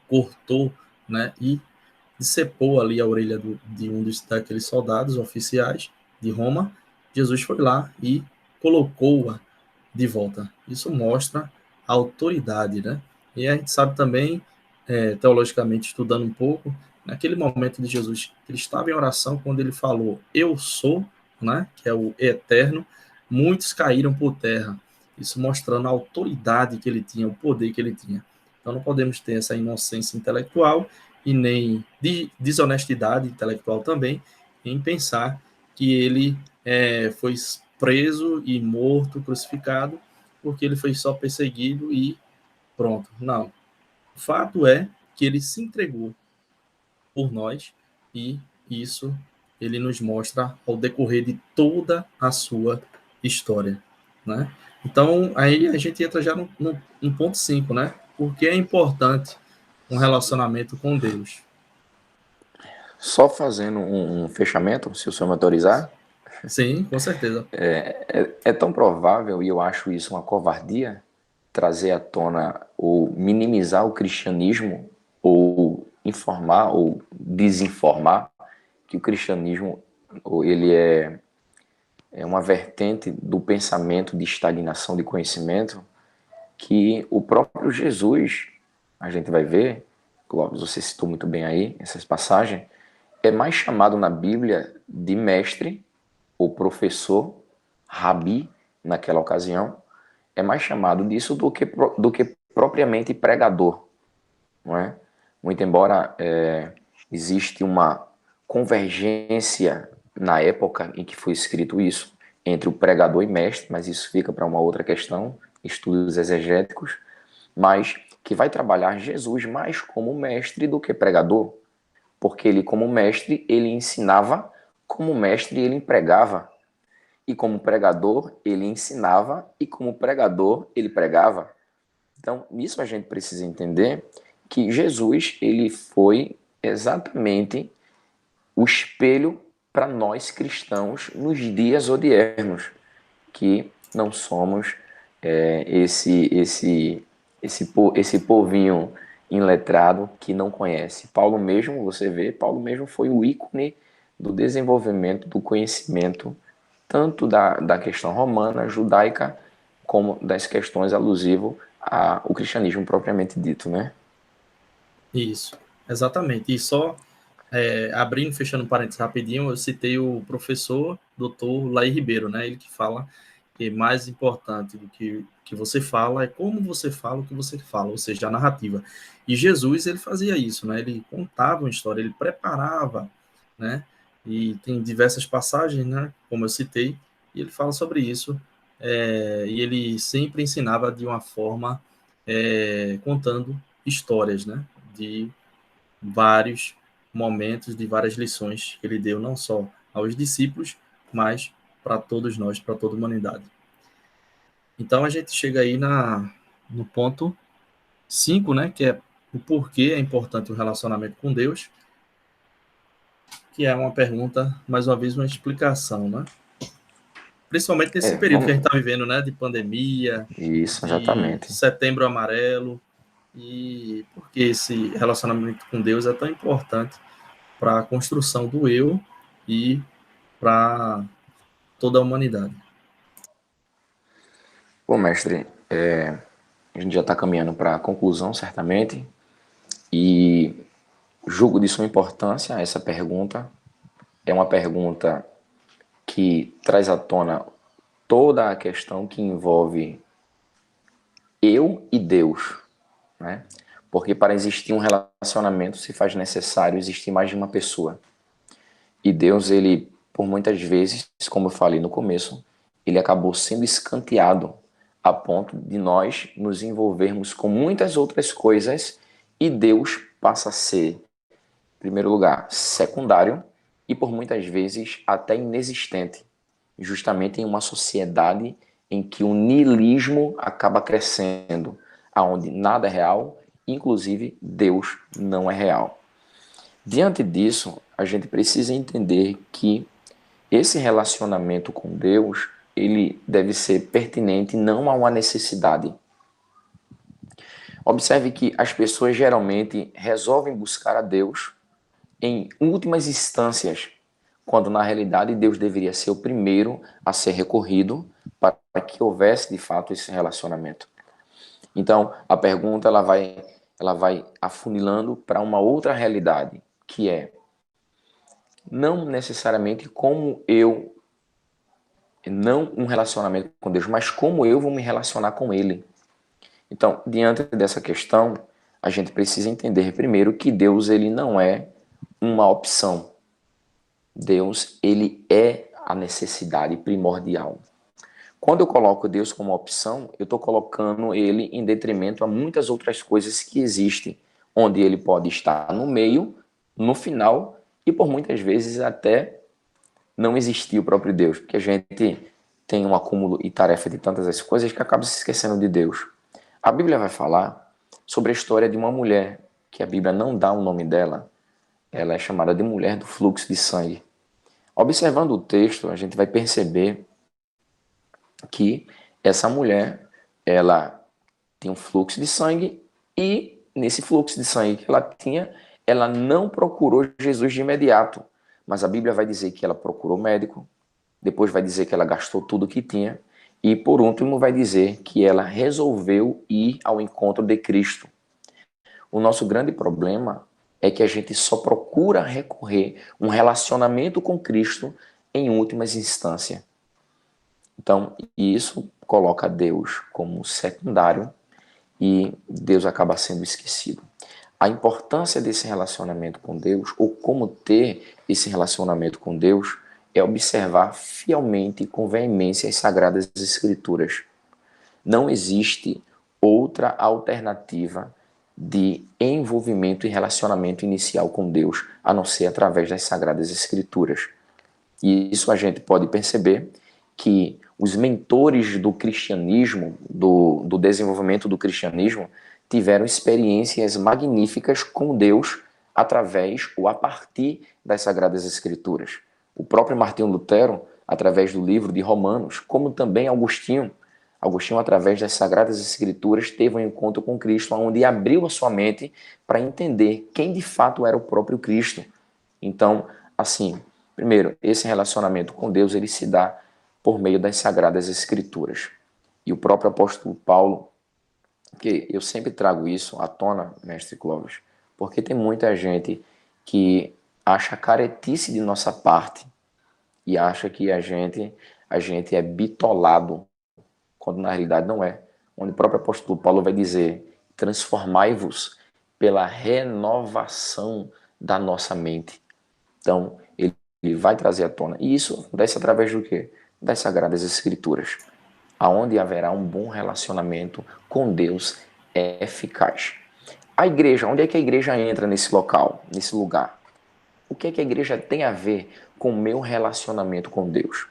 cortou, né, e decepou ali a orelha de um daqueles soldados oficiais de Roma. Jesus foi lá e colocou-a de volta. Isso mostra a autoridade, né? E a gente sabe também, teologicamente estudando um pouco, naquele momento de Jesus, ele estava em oração quando ele falou, eu sou, né? Que é o eterno, muitos caíram por terra. Isso mostrando a autoridade que ele tinha, o poder que ele tinha. Então não podemos ter essa inocência intelectual e nem de desonestidade intelectual também em pensar que ele foi preso e morto, crucificado, porque ele foi só perseguido e pronto. Não. O fato é que ele se entregou por nós, e isso ele nos mostra ao decorrer de toda a sua história, né? Então, aí a gente entra já no ponto 5, né? Porque é importante um relacionamento com Deus. Só fazendo um fechamento, se o senhor me autorizar, Sim, com certeza. é tão provável, e eu acho isso uma covardia, trazer à tona ou minimizar o cristianismo, ou informar ou desinformar que o cristianismo ele é uma vertente do pensamento de estagnação de conhecimento que o próprio Jesus, a gente vai ver, Clóvis, você citou muito bem aí essas passagens, é mais chamado na Bíblia de mestre ou professor, rabi, naquela ocasião, é mais chamado disso do que propriamente pregador. não é? Muito embora existe uma convergência na época em que foi escrito isso entre o pregador e mestre, mas isso fica para uma outra questão, estudos exegéticos, mas que vai trabalhar Jesus mais como mestre do que pregador, porque ele como mestre, ele ensinava, como mestre ele empregava, e como pregador ele ensinava, e como pregador ele pregava. Então, nisso a gente precisa entender que Jesus, ele foi exatamente o espelho para nós cristãos nos dias odiernos, que não somos esse povinho inletrado que não conhece. Paulo mesmo, você vê, Paulo mesmo foi o ícone do desenvolvimento do conhecimento tanto da questão romana, judaica, como das questões alusivas ao cristianismo propriamente dito, né? Isso, exatamente. E só abrindo e fechando parênteses rapidinho, eu citei o professor doutor Laí Ribeiro, né? Ele que fala que mais importante do que você fala é como você fala o que você fala, ou seja, a narrativa. E Jesus, ele fazia isso, né? Ele contava uma história, ele preparava, né? E tem diversas passagens, né? Como eu citei, e ele fala sobre isso. E ele sempre ensinava de uma forma contando histórias, né? De vários momentos, de várias lições que ele deu, não só aos discípulos, mas para todos nós, para toda a humanidade. Então a gente chega aí no ponto 5, né, que é o porquê é importante o relacionamento com Deus, que é uma pergunta, mais uma vez, uma explicação, né? Principalmente nesse período que a Vamos. gente está vivendo, né, de pandemia, Isso, de exatamente. setembro amarelo, e porque esse relacionamento com Deus é tão importante para a construção do eu e para toda a humanidade. Bom, mestre, a gente já está caminhando para a conclusão, certamente, e julgo de suma importância essa pergunta. É uma pergunta que traz à tona toda a questão que envolve eu e Deus, né? Porque para existir um relacionamento se faz necessário existir mais de uma pessoa. E Deus, ele, por muitas vezes, como eu falei no começo, ele acabou sendo escanteado a ponto de nós nos envolvermos com muitas outras coisas e Deus passa a ser, em primeiro lugar, secundário e por muitas vezes até inexistente, justamente em uma sociedade em que o niilismo acaba crescendo, aonde nada é real, inclusive Deus não é real. Diante disso, a gente precisa entender que esse relacionamento com Deus, ele deve ser pertinente não a uma necessidade. Observe que as pessoas geralmente resolvem buscar a Deus em últimas instâncias, quando na realidade Deus deveria ser o primeiro a ser recorrido para que houvesse de fato esse relacionamento. Então, a pergunta ela vai afunilando para uma outra realidade, que é não necessariamente como eu, não um relacionamento com Deus, mas como eu vou me relacionar com Ele. Então, diante dessa questão, a gente precisa entender primeiro que Deus ele não é uma opção. Deus ele é a necessidade primordial. Quando eu coloco Deus como opção, eu estou colocando Ele em detrimento a muitas outras coisas que existem, onde Ele pode estar no meio, no final e por muitas vezes até não existir o próprio Deus, porque a gente tem um acúmulo e tarefa de tantas as coisas que acaba se esquecendo de Deus. A Bíblia vai falar sobre a história de uma mulher, que a Bíblia não dá o nome dela, ela é chamada de mulher do fluxo de sangue. Observando o texto, a gente vai perceber que essa mulher, ela tem um fluxo de sangue e nesse fluxo de sangue que ela tinha, ela não procurou Jesus de imediato, mas a Bíblia vai dizer que ela procurou médico, depois vai dizer que ela gastou tudo que tinha e por último vai dizer que ela resolveu ir ao encontro de Cristo. O nosso grande problema é que a gente só procura recorrer um relacionamento com Cristo em últimas instâncias. Então, isso coloca Deus como secundário e Deus acaba sendo esquecido. A importância desse relacionamento com Deus, ou como ter esse relacionamento com Deus, é observar fielmente e com veemência as Sagradas Escrituras. Não existe outra alternativa de envolvimento e relacionamento inicial com Deus, a não ser através das Sagradas Escrituras. E isso a gente pode perceber que os mentores do cristianismo, do desenvolvimento do cristianismo, tiveram experiências magníficas com Deus através ou a partir das Sagradas Escrituras. O próprio Martinho Lutero, através do livro de Romanos, como também Agostinho, através das Sagradas Escrituras, teve um encontro com Cristo, onde abriu a sua mente para entender quem de fato era o próprio Cristo. Então, assim, primeiro, esse relacionamento com Deus, ele se dá por meio das Sagradas Escrituras. E o próprio apóstolo Paulo, que eu sempre trago isso à tona, mestre Clóvis, porque tem muita gente que acha caretice de nossa parte e acha que a gente é bitolado, quando na realidade não é. Onde o próprio apóstolo Paulo vai dizer: transformai-vos pela renovação da nossa mente. Então, ele vai trazer à tona. E isso acontece através do quê? Das Sagradas Escrituras, aonde haverá um bom relacionamento com Deus eficaz. A igreja, onde é que a igreja entra nesse local, nesse lugar? O que é que a igreja tem a ver com o meu relacionamento com Deus?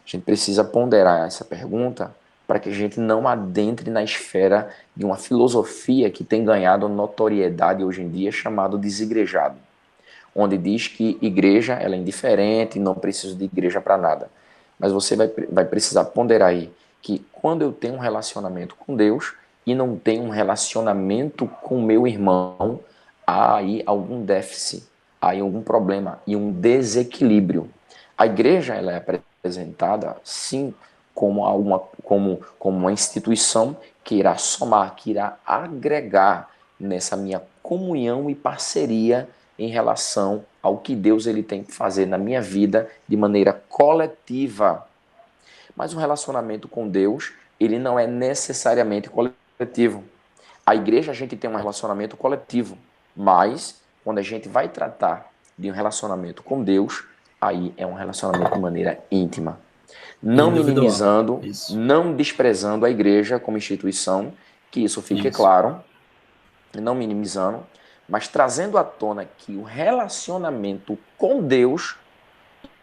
A gente precisa ponderar essa pergunta para que a gente não adentre na esfera de uma filosofia que tem ganhado notoriedade hoje em dia, chamado desigrejado, onde diz que igreja ela é indiferente, não preciso de igreja para nada. Mas você vai precisar ponderar aí que quando eu tenho um relacionamento com Deus e não tenho um relacionamento com meu irmão, há aí algum déficit, há aí algum problema e um desequilíbrio. A igreja ela é apresentada, sim, como uma instituição que irá somar, que irá agregar nessa minha comunhão e parceria em relação ao que Deus ele tem que fazer na minha vida de maneira coletiva. Mas o relacionamento com Deus, ele não é necessariamente coletivo. A igreja a gente tem um relacionamento coletivo, mas quando a gente vai tratar de um relacionamento com Deus, aí é um relacionamento de maneira íntima. Não Individual. minimizando, Isso. não desprezando a igreja como instituição, que isso fique Isso. claro, não minimizando, mas trazendo à tona que o relacionamento com Deus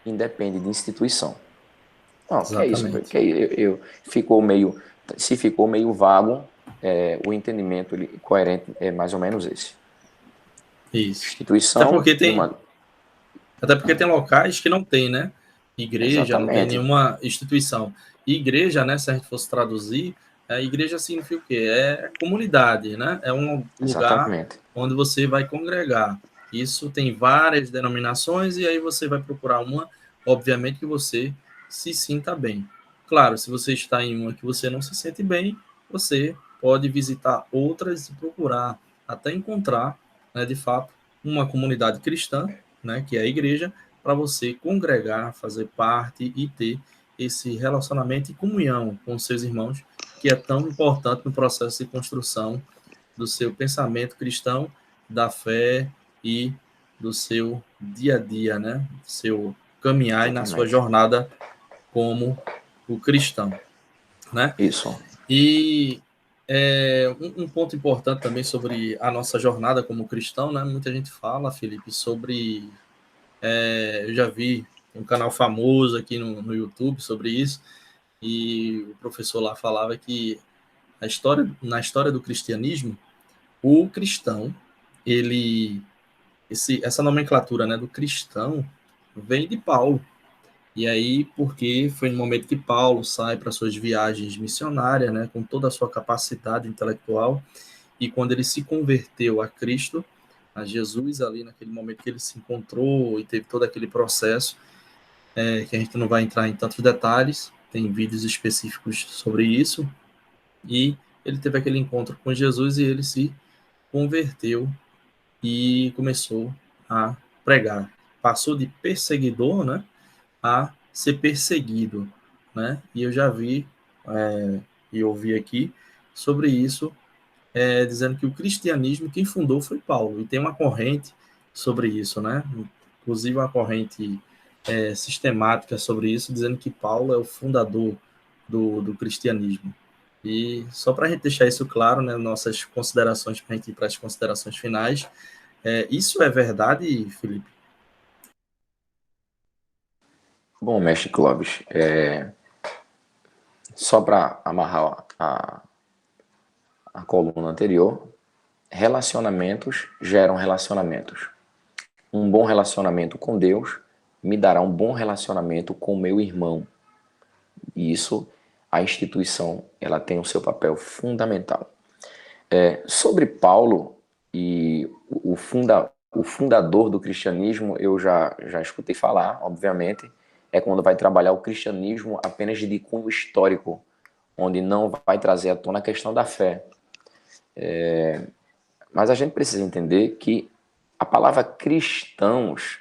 independe de instituição. Não, que é isso, Exatamente. que ficou meio, se ficou meio vago, o entendimento coerente é mais ou menos esse. Isso. Até Instituição porque e tem, uma. até porque tem locais que não tem, né? Igreja, não tem Exatamente, nenhuma instituição. E igreja, né, se a gente fosse traduzir, a igreja significa o quê? É comunidade, né? É um lugar exatamente, onde você vai congregar. Isso tem várias denominações e aí você vai procurar uma, obviamente que você se sinta bem. Claro, se você está em uma que você não se sente bem, você pode visitar outras e procurar até encontrar, né, de fato, uma comunidade cristã, né, que é a igreja, para você congregar, fazer parte e ter esse relacionamento e comunhão com os seus irmãos, que é tão importante no processo de construção do seu pensamento cristão, da fé e do seu dia a dia, né? Do seu caminhar e na sua exatamente. jornada como o cristão, né? Isso. E um ponto importante também sobre a nossa jornada como cristão, né? Muita gente fala, Felipe, sobre eu já vi um canal famoso aqui no YouTube sobre isso, e o professor lá falava que na história do cristianismo, o cristão, ele, essa nomenclatura, né, do cristão vem de Paulo. E aí, porque foi no momento que Paulo sai para suas viagens missionárias, né, com toda a sua capacidade intelectual, e quando ele se converteu a Cristo, a Jesus, ali naquele momento que ele se encontrou e teve todo aquele processo, que a gente não vai entrar em tantos detalhes, tem vídeos específicos sobre isso, e ele teve aquele encontro com Jesus e ele se converteu e começou a pregar. Passou de perseguidor, né, a ser perseguido, né? E eu já vi e ouvi aqui sobre isso dizendo que o cristianismo, quem fundou foi Paulo, e tem uma corrente sobre isso, né? Inclusive uma corrente sistemática sobre isso, dizendo que Paulo é o fundador do cristianismo. E só para a gente deixar isso claro, né, nossas considerações, para a gente ir para as considerações finais, isso é verdade, Felipe? Bom, mestre Clóvis, só para amarrar a coluna anterior, relacionamentos geram relacionamentos. Um bom relacionamento com Deus me dará um bom relacionamento com meu irmão. E isso, a instituição, ela tem o seu papel fundamental. Sobre Paulo e o fundador do cristianismo, eu já escutei falar, obviamente, é quando vai trabalhar o cristianismo apenas de cunho histórico, onde não vai trazer à tona a questão da fé. Mas a gente precisa entender que a palavra cristãos,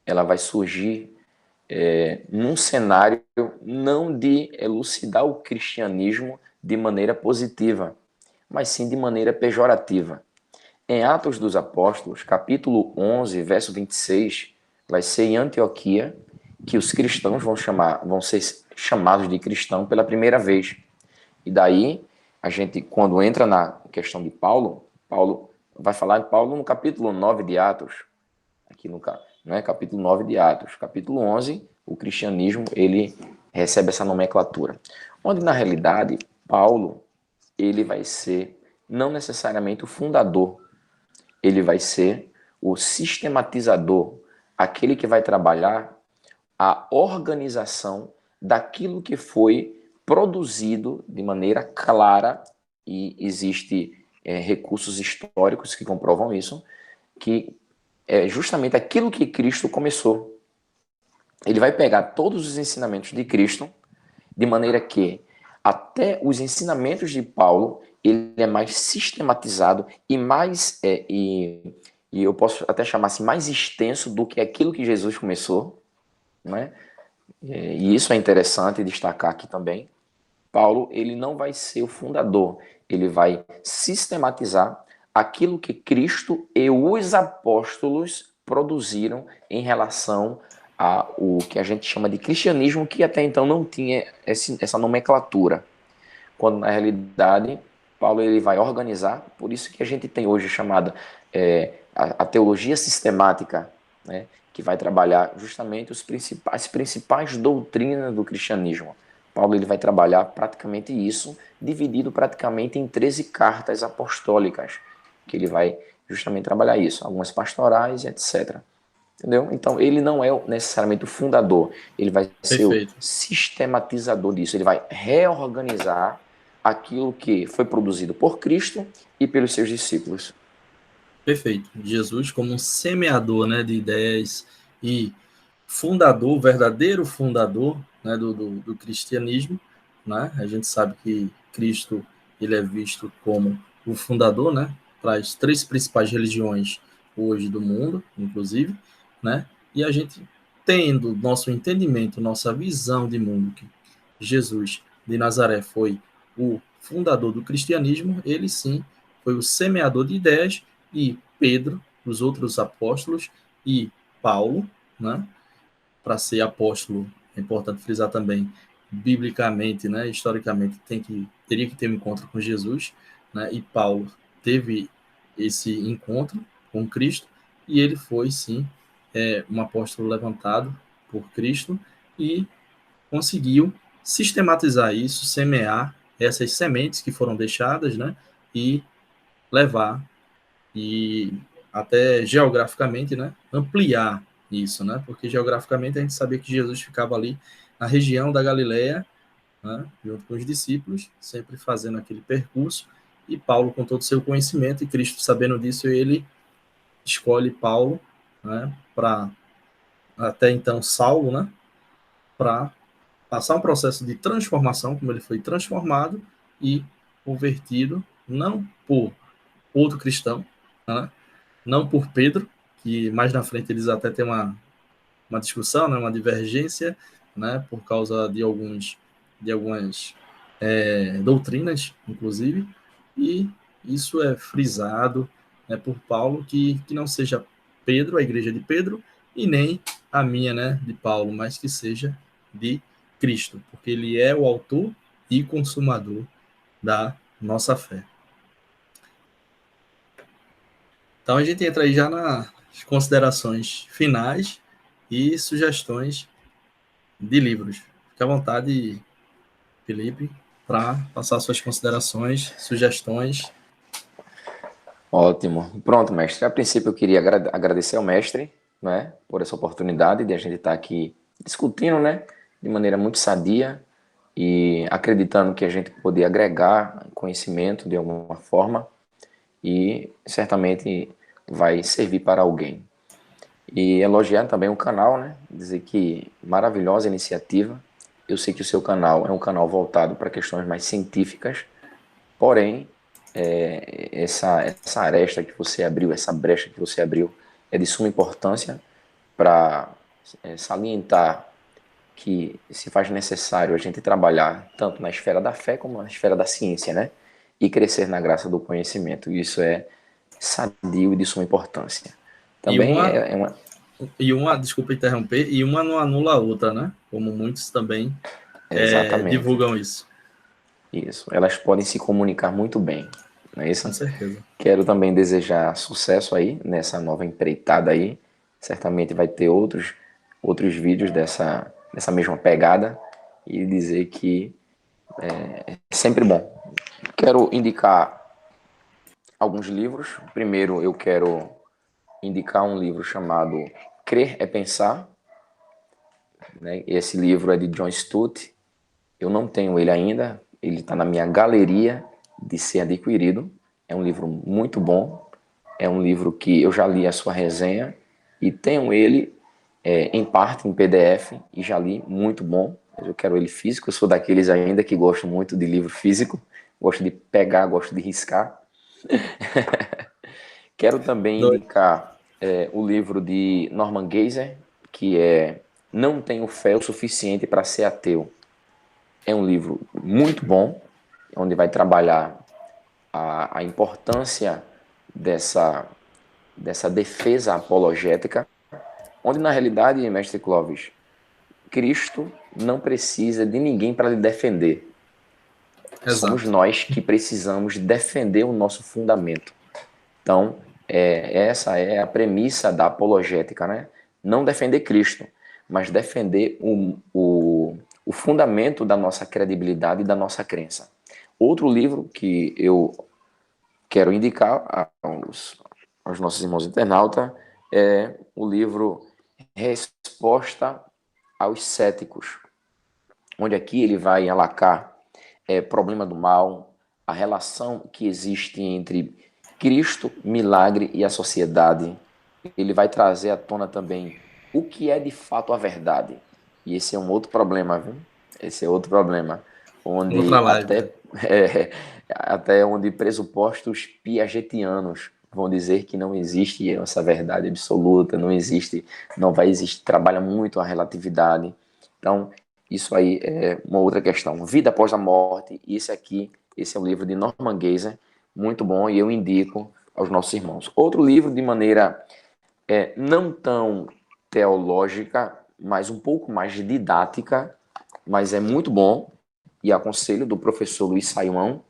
ela vai surgir num cenário não de elucidar o cristianismo de maneira positiva, mas sim de maneira pejorativa. Em Atos dos Apóstolos, capítulo 11, verso 26, vai ser em Antioquia que os cristãos vão ser chamados de cristão pela primeira vez. E daí, a gente, quando entra na questão de Paulo vai falar de Paulo no capítulo 9 de Atos, aqui no capítulo 9 de Atos. Capítulo 11, o cristianismo, ele recebe essa nomenclatura. Onde, na realidade, Paulo, ele vai ser não necessariamente o fundador, ele vai ser o sistematizador, aquele que vai trabalhar a organização daquilo que foi produzido de maneira clara, e existe recursos históricos que comprovam isso, que é justamente aquilo que Cristo começou. Ele vai pegar todos os ensinamentos de Cristo, de maneira que até os ensinamentos de Paulo, ele é mais sistematizado e mais, e eu posso até chamar assim, mais extenso do que aquilo que Jesus começou, né? E isso é interessante destacar aqui também. Paulo, ele não vai ser o fundador, ele vai sistematizar aquilo que Cristo e os apóstolos produziram em relação ao que a gente chama de cristianismo, que até então não tinha essa nomenclatura. Quando na realidade Paulo ele vai organizar, por isso que a gente tem hoje chamada a teologia sistemática, né, que vai trabalhar justamente as principais doutrinas do cristianismo. Paulo ele vai trabalhar praticamente isso, dividido praticamente em 13 cartas apostólicas, que ele vai justamente trabalhar isso, algumas pastorais e etc. Entendeu? Então, ele não é necessariamente o fundador, ele vai ser o Perfeito. sistematizador disso, ele vai reorganizar aquilo que foi produzido por Cristo e pelos seus discípulos. Perfeito. Jesus como um semeador, né, de ideias e fundador, verdadeiro fundador, né, do cristianismo, né? A gente sabe que Cristo ele é visto como o fundador, né, para as três principais religiões hoje do mundo, inclusive, né? E a gente tendo nosso entendimento, nossa visão de mundo que Jesus de Nazaré foi o fundador do cristianismo, ele sim foi o semeador de ideias, e Pedro, os outros apóstolos e Paulo, né, para ser apóstolo, é importante frisar também, biblicamente, né, historicamente, teria que ter um encontro com Jesus, né, e Paulo teve esse encontro com Cristo, e ele foi, sim, um apóstolo levantado por Cristo, e conseguiu sistematizar isso, semear essas sementes que foram deixadas, né, e levar, e até geograficamente, né, ampliar isso, né, porque geograficamente a gente sabia que Jesus ficava ali na região da Galileia, né, junto com os discípulos, sempre fazendo aquele percurso, e Paulo com todo o seu conhecimento, e Cristo sabendo disso, ele escolhe Paulo, né, para até então Saulo, né, para passar um processo de transformação, como ele foi transformado e convertido, não por outro cristão, né, não por Pedro, que mais na frente eles até têm uma discussão, né, uma divergência, né, por causa de algumas doutrinas, inclusive, e isso é frisado, né, por Paulo, que não seja Pedro, a igreja de Pedro, e nem a minha, né, de Paulo, mas que seja de Cristo, porque ele é o autor e consumador da nossa fé. Então a gente entra aí já nas considerações finais e sugestões de livros. Fique à vontade, Felipe, para passar suas considerações, sugestões. Ótimo. Pronto, mestre. A princípio eu queria agradecer ao mestre, né, por essa oportunidade de a gente estar aqui discutindo, né, de maneira muito sadia e acreditando que a gente poder agregar conhecimento de alguma forma e certamente vai servir para alguém. E elogiar também o canal, né, dizer que maravilhosa iniciativa. Eu sei que o seu canal é um canal voltado para questões mais científicas, porém essa aresta que você abriu, essa brecha que você abriu, é de suma importância para salientar que se faz necessário a gente trabalhar tanto na esfera da fé como na esfera da ciência, né? E crescer na graça do conhecimento. Isso é sadio e de suma importância. E Também é uma, desculpa interromper, e uma não anula a outra, né? Como muitos também exatamente divulgam isso. isso. Elas podem se comunicar muito bem, não é Com isso? certeza. Quero também desejar sucesso aí nessa nova empreitada aí. Certamente vai ter outros vídeos dessa mesma pegada e dizer que é sempre bom. Quero indicar alguns livros. Primeiro, eu quero indicar um livro chamado Crer é Pensar, né? Esse livro é de John Stott. Eu não tenho ele ainda. Ele está na minha galeria de ser adquirido. É um livro muito bom. É um livro que eu já li a sua resenha e tenho ele em parte em PDF e já li, muito bom. Mas eu quero ele físico. Eu sou daqueles ainda que gosto muito de livro físico. Gosto de pegar, gosto de riscar. Quero também indicar o livro de Norman Geisler, que é Não Tenho Fé o Suficiente para Ser Ateu. É um livro muito bom, onde vai trabalhar a importância dessa defesa apologética, onde na realidade, mestre Clóvis, Cristo não precisa de ninguém para lhe defender. Somos Exato. nós que precisamos defender o nosso fundamento. Então, essa é a premissa da apologética, né? Não defender Cristo, mas defender o fundamento da nossa credibilidade e da nossa crença. Outro livro que eu quero indicar aos nossos irmãos internautas é o livro Resposta aos Céticos, onde aqui ele vai alacar problema do mal, a relação que existe entre Cristo, milagre e a sociedade. Ele vai trazer à tona também o que é de fato a verdade. E esse é um outro problema, viu? Esse é outro problema, Outra onde live. até onde pressupostos piagetianos vão dizer que não existe essa verdade absoluta, não existe, não vai existir, trabalha muito a relatividade. Então, isso aí é uma outra questão. Vida após a morte, esse é o livro de Norman Geisler, muito bom, e eu indico aos nossos irmãos. Outro livro de maneira não tão teológica, mas um pouco mais didática, mas é muito bom, e aconselho, do professor Luiz Saião,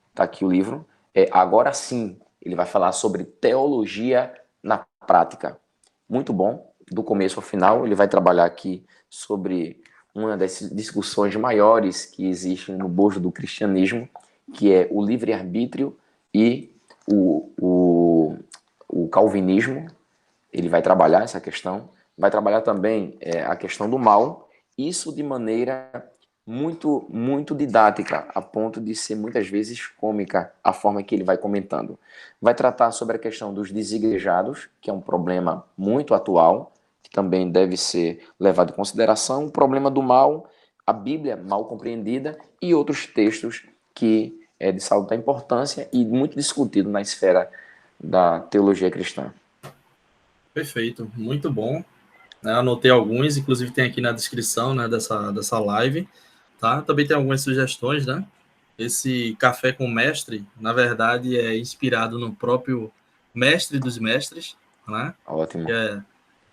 está aqui o livro, Agora Sim, ele vai falar sobre teologia na prática. Muito bom, do começo ao final, ele vai trabalhar aqui sobre uma das discussões maiores que existem no bojo do cristianismo, que é o livre-arbítrio e o calvinismo. Ele vai trabalhar essa questão, vai trabalhar também a questão do mal, isso de maneira muito, muito didática, a ponto de ser muitas vezes cômica a forma que ele vai comentando. Vai tratar sobre a questão dos desigrejados, que é um problema muito atual, que também deve ser levado em consideração, o problema do mal, a Bíblia mal compreendida e outros textos que é de salutar importância e muito discutido na esfera da teologia cristã. Perfeito, muito bom. Né? Anotei alguns, inclusive tem aqui na descrição, né, dessa live. Tá? Também tem algumas sugestões, né? esse Café com o Mestre, na verdade, é inspirado no próprio Mestre dos Mestres, né? Ótimo.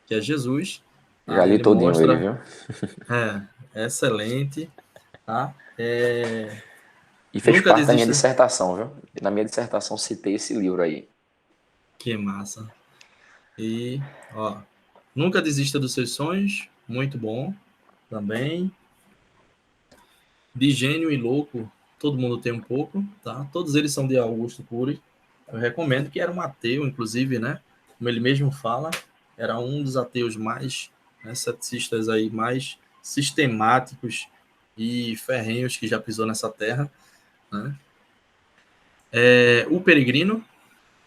Que é Jesus. Já Tá? li Ele todinho ele, mostra, viu? é excelente, tá? E fez Nunca parte da minha desista. dissertação, viu? Na minha dissertação citei esse livro aí. Que massa. E, ó, Nunca desista dos seus sonhos, muito bom também. De Gênio e Louco, todo mundo tem um pouco, tá? Todos eles são de Augusto Cury. Eu recomendo, que era um ateu, inclusive, né? Como ele mesmo fala, era um dos ateus mais, né, ceticistas aí, mais sistemáticos e ferrenhos que já pisou nessa terra, né? O Peregrino,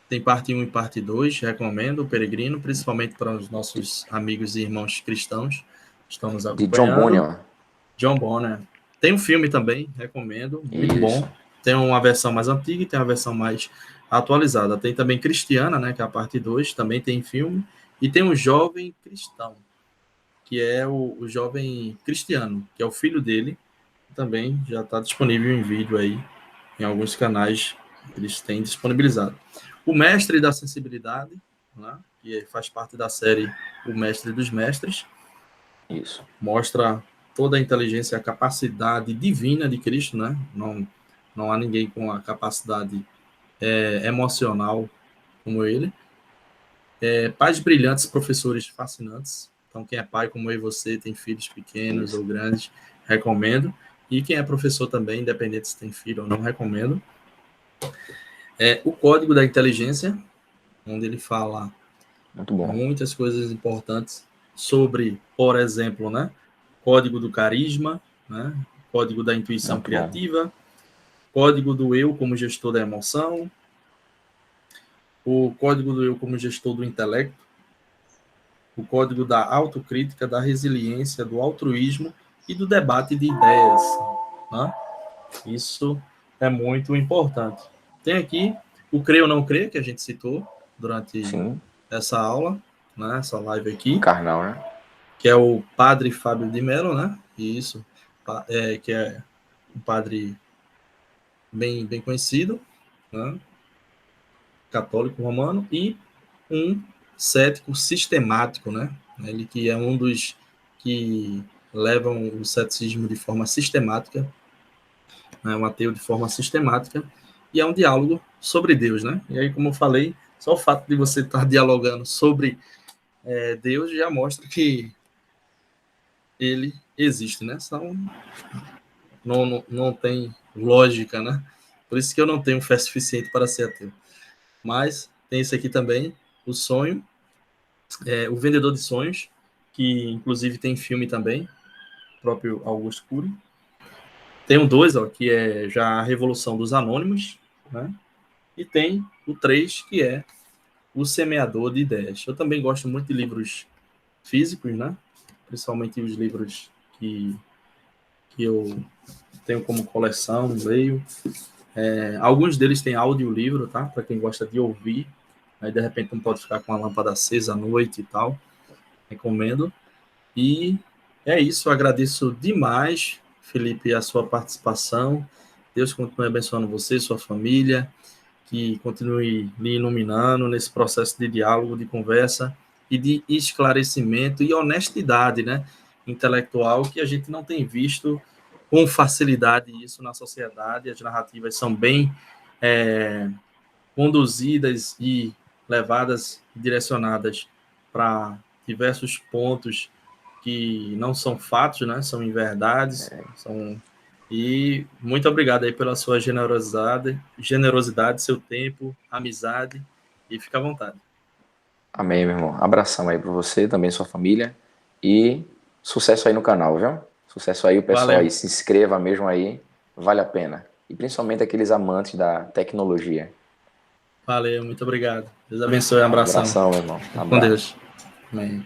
tem parte 1 e parte 2, recomendo o Peregrino, principalmente para os nossos amigos e irmãos cristãos que estão nos De John acompanhando. Bunyan. John Bonner. Tem um filme também, recomendo, muito Isso. bom. Tem uma versão mais antiga e tem uma versão mais atualizada. Tem também Cristiana, né, que é a parte 2, também tem filme. E tem o Jovem Cristão, que é o Jovem Cristiano, que é o filho dele. Também já está disponível em vídeo aí, em alguns canais eles têm disponibilizado. O Mestre da Sensibilidade, né, que faz parte da série O Mestre dos Mestres, Isso. mostra toda a inteligência e a capacidade divina de Cristo, né? Não há ninguém com a capacidade emocional como ele. Pais brilhantes, professores fascinantes. Então, quem é pai como eu e você, tem filhos pequenos Isso. ou grandes, recomendo. E quem é professor também, independente se tem filho ou não, recomendo. O Código da Inteligência, onde ele fala Muito bom. muitas coisas importantes sobre, por exemplo, né? Código do carisma, né? Código da intuição Muito bom. criativa, código do eu como gestor da emoção, o código do eu como gestor do intelecto, o código da autocrítica, da resiliência, do altruísmo e do debate de ideias, né? Isso é muito importante. Tem aqui o crer ou não crer, que a gente citou durante Sim. essa aula, né? Essa live aqui, Carnal, né? que é o padre Fábio de Mello, né? Isso, que é um padre bem conhecido, né? Católico romano, e um cético sistemático, né? Ele que é um dos que levam o ceticismo de forma sistemática, né? Um ateu de forma sistemática, e é um diálogo sobre Deus, né? E aí, como eu falei, só o fato de você estar dialogando sobre Deus já mostra que ele existe, né? Senão não tem lógica, né? Por isso que eu não tenho fé suficiente para ser ateu. Mas tem esse aqui também, O Sonho, O Vendedor de Sonhos, que inclusive tem filme também, próprio Augusto Cury. Tem o 2, que é já a Revolução dos Anônimos, né? E tem o 3, que é O Semeador de Ideias. Eu também gosto muito de livros físicos, né? Principalmente os livros que eu tenho como coleção, leio. Alguns deles têm audiolivro, tá? Para quem gosta de ouvir. Aí, de repente, não pode ficar com a lâmpada acesa à noite e tal. Recomendo. E é isso. Eu agradeço demais, Felipe, a sua participação. Deus continue abençoando você, sua família. Que continue lhe iluminando nesse processo de diálogo, de conversa e de esclarecimento e honestidade, né? Intelectual, que a gente não tem visto com facilidade isso na sociedade. As narrativas são bem conduzidas e levadas, direcionadas para diversos pontos que não são fatos, né? São inverdades, E muito obrigado aí pela sua generosidade, seu tempo, amizade, e fica à vontade. Amém, meu irmão. Abração aí pra você, também sua família. E sucesso aí no canal, viu? Sucesso aí, o pessoal Valeu. aí. Se inscreva mesmo aí. Vale a pena. E principalmente aqueles amantes da tecnologia. Valeu, muito obrigado. Deus abençoe, um abração. Abração, meu irmão. Com Abraço. Deus. Amém.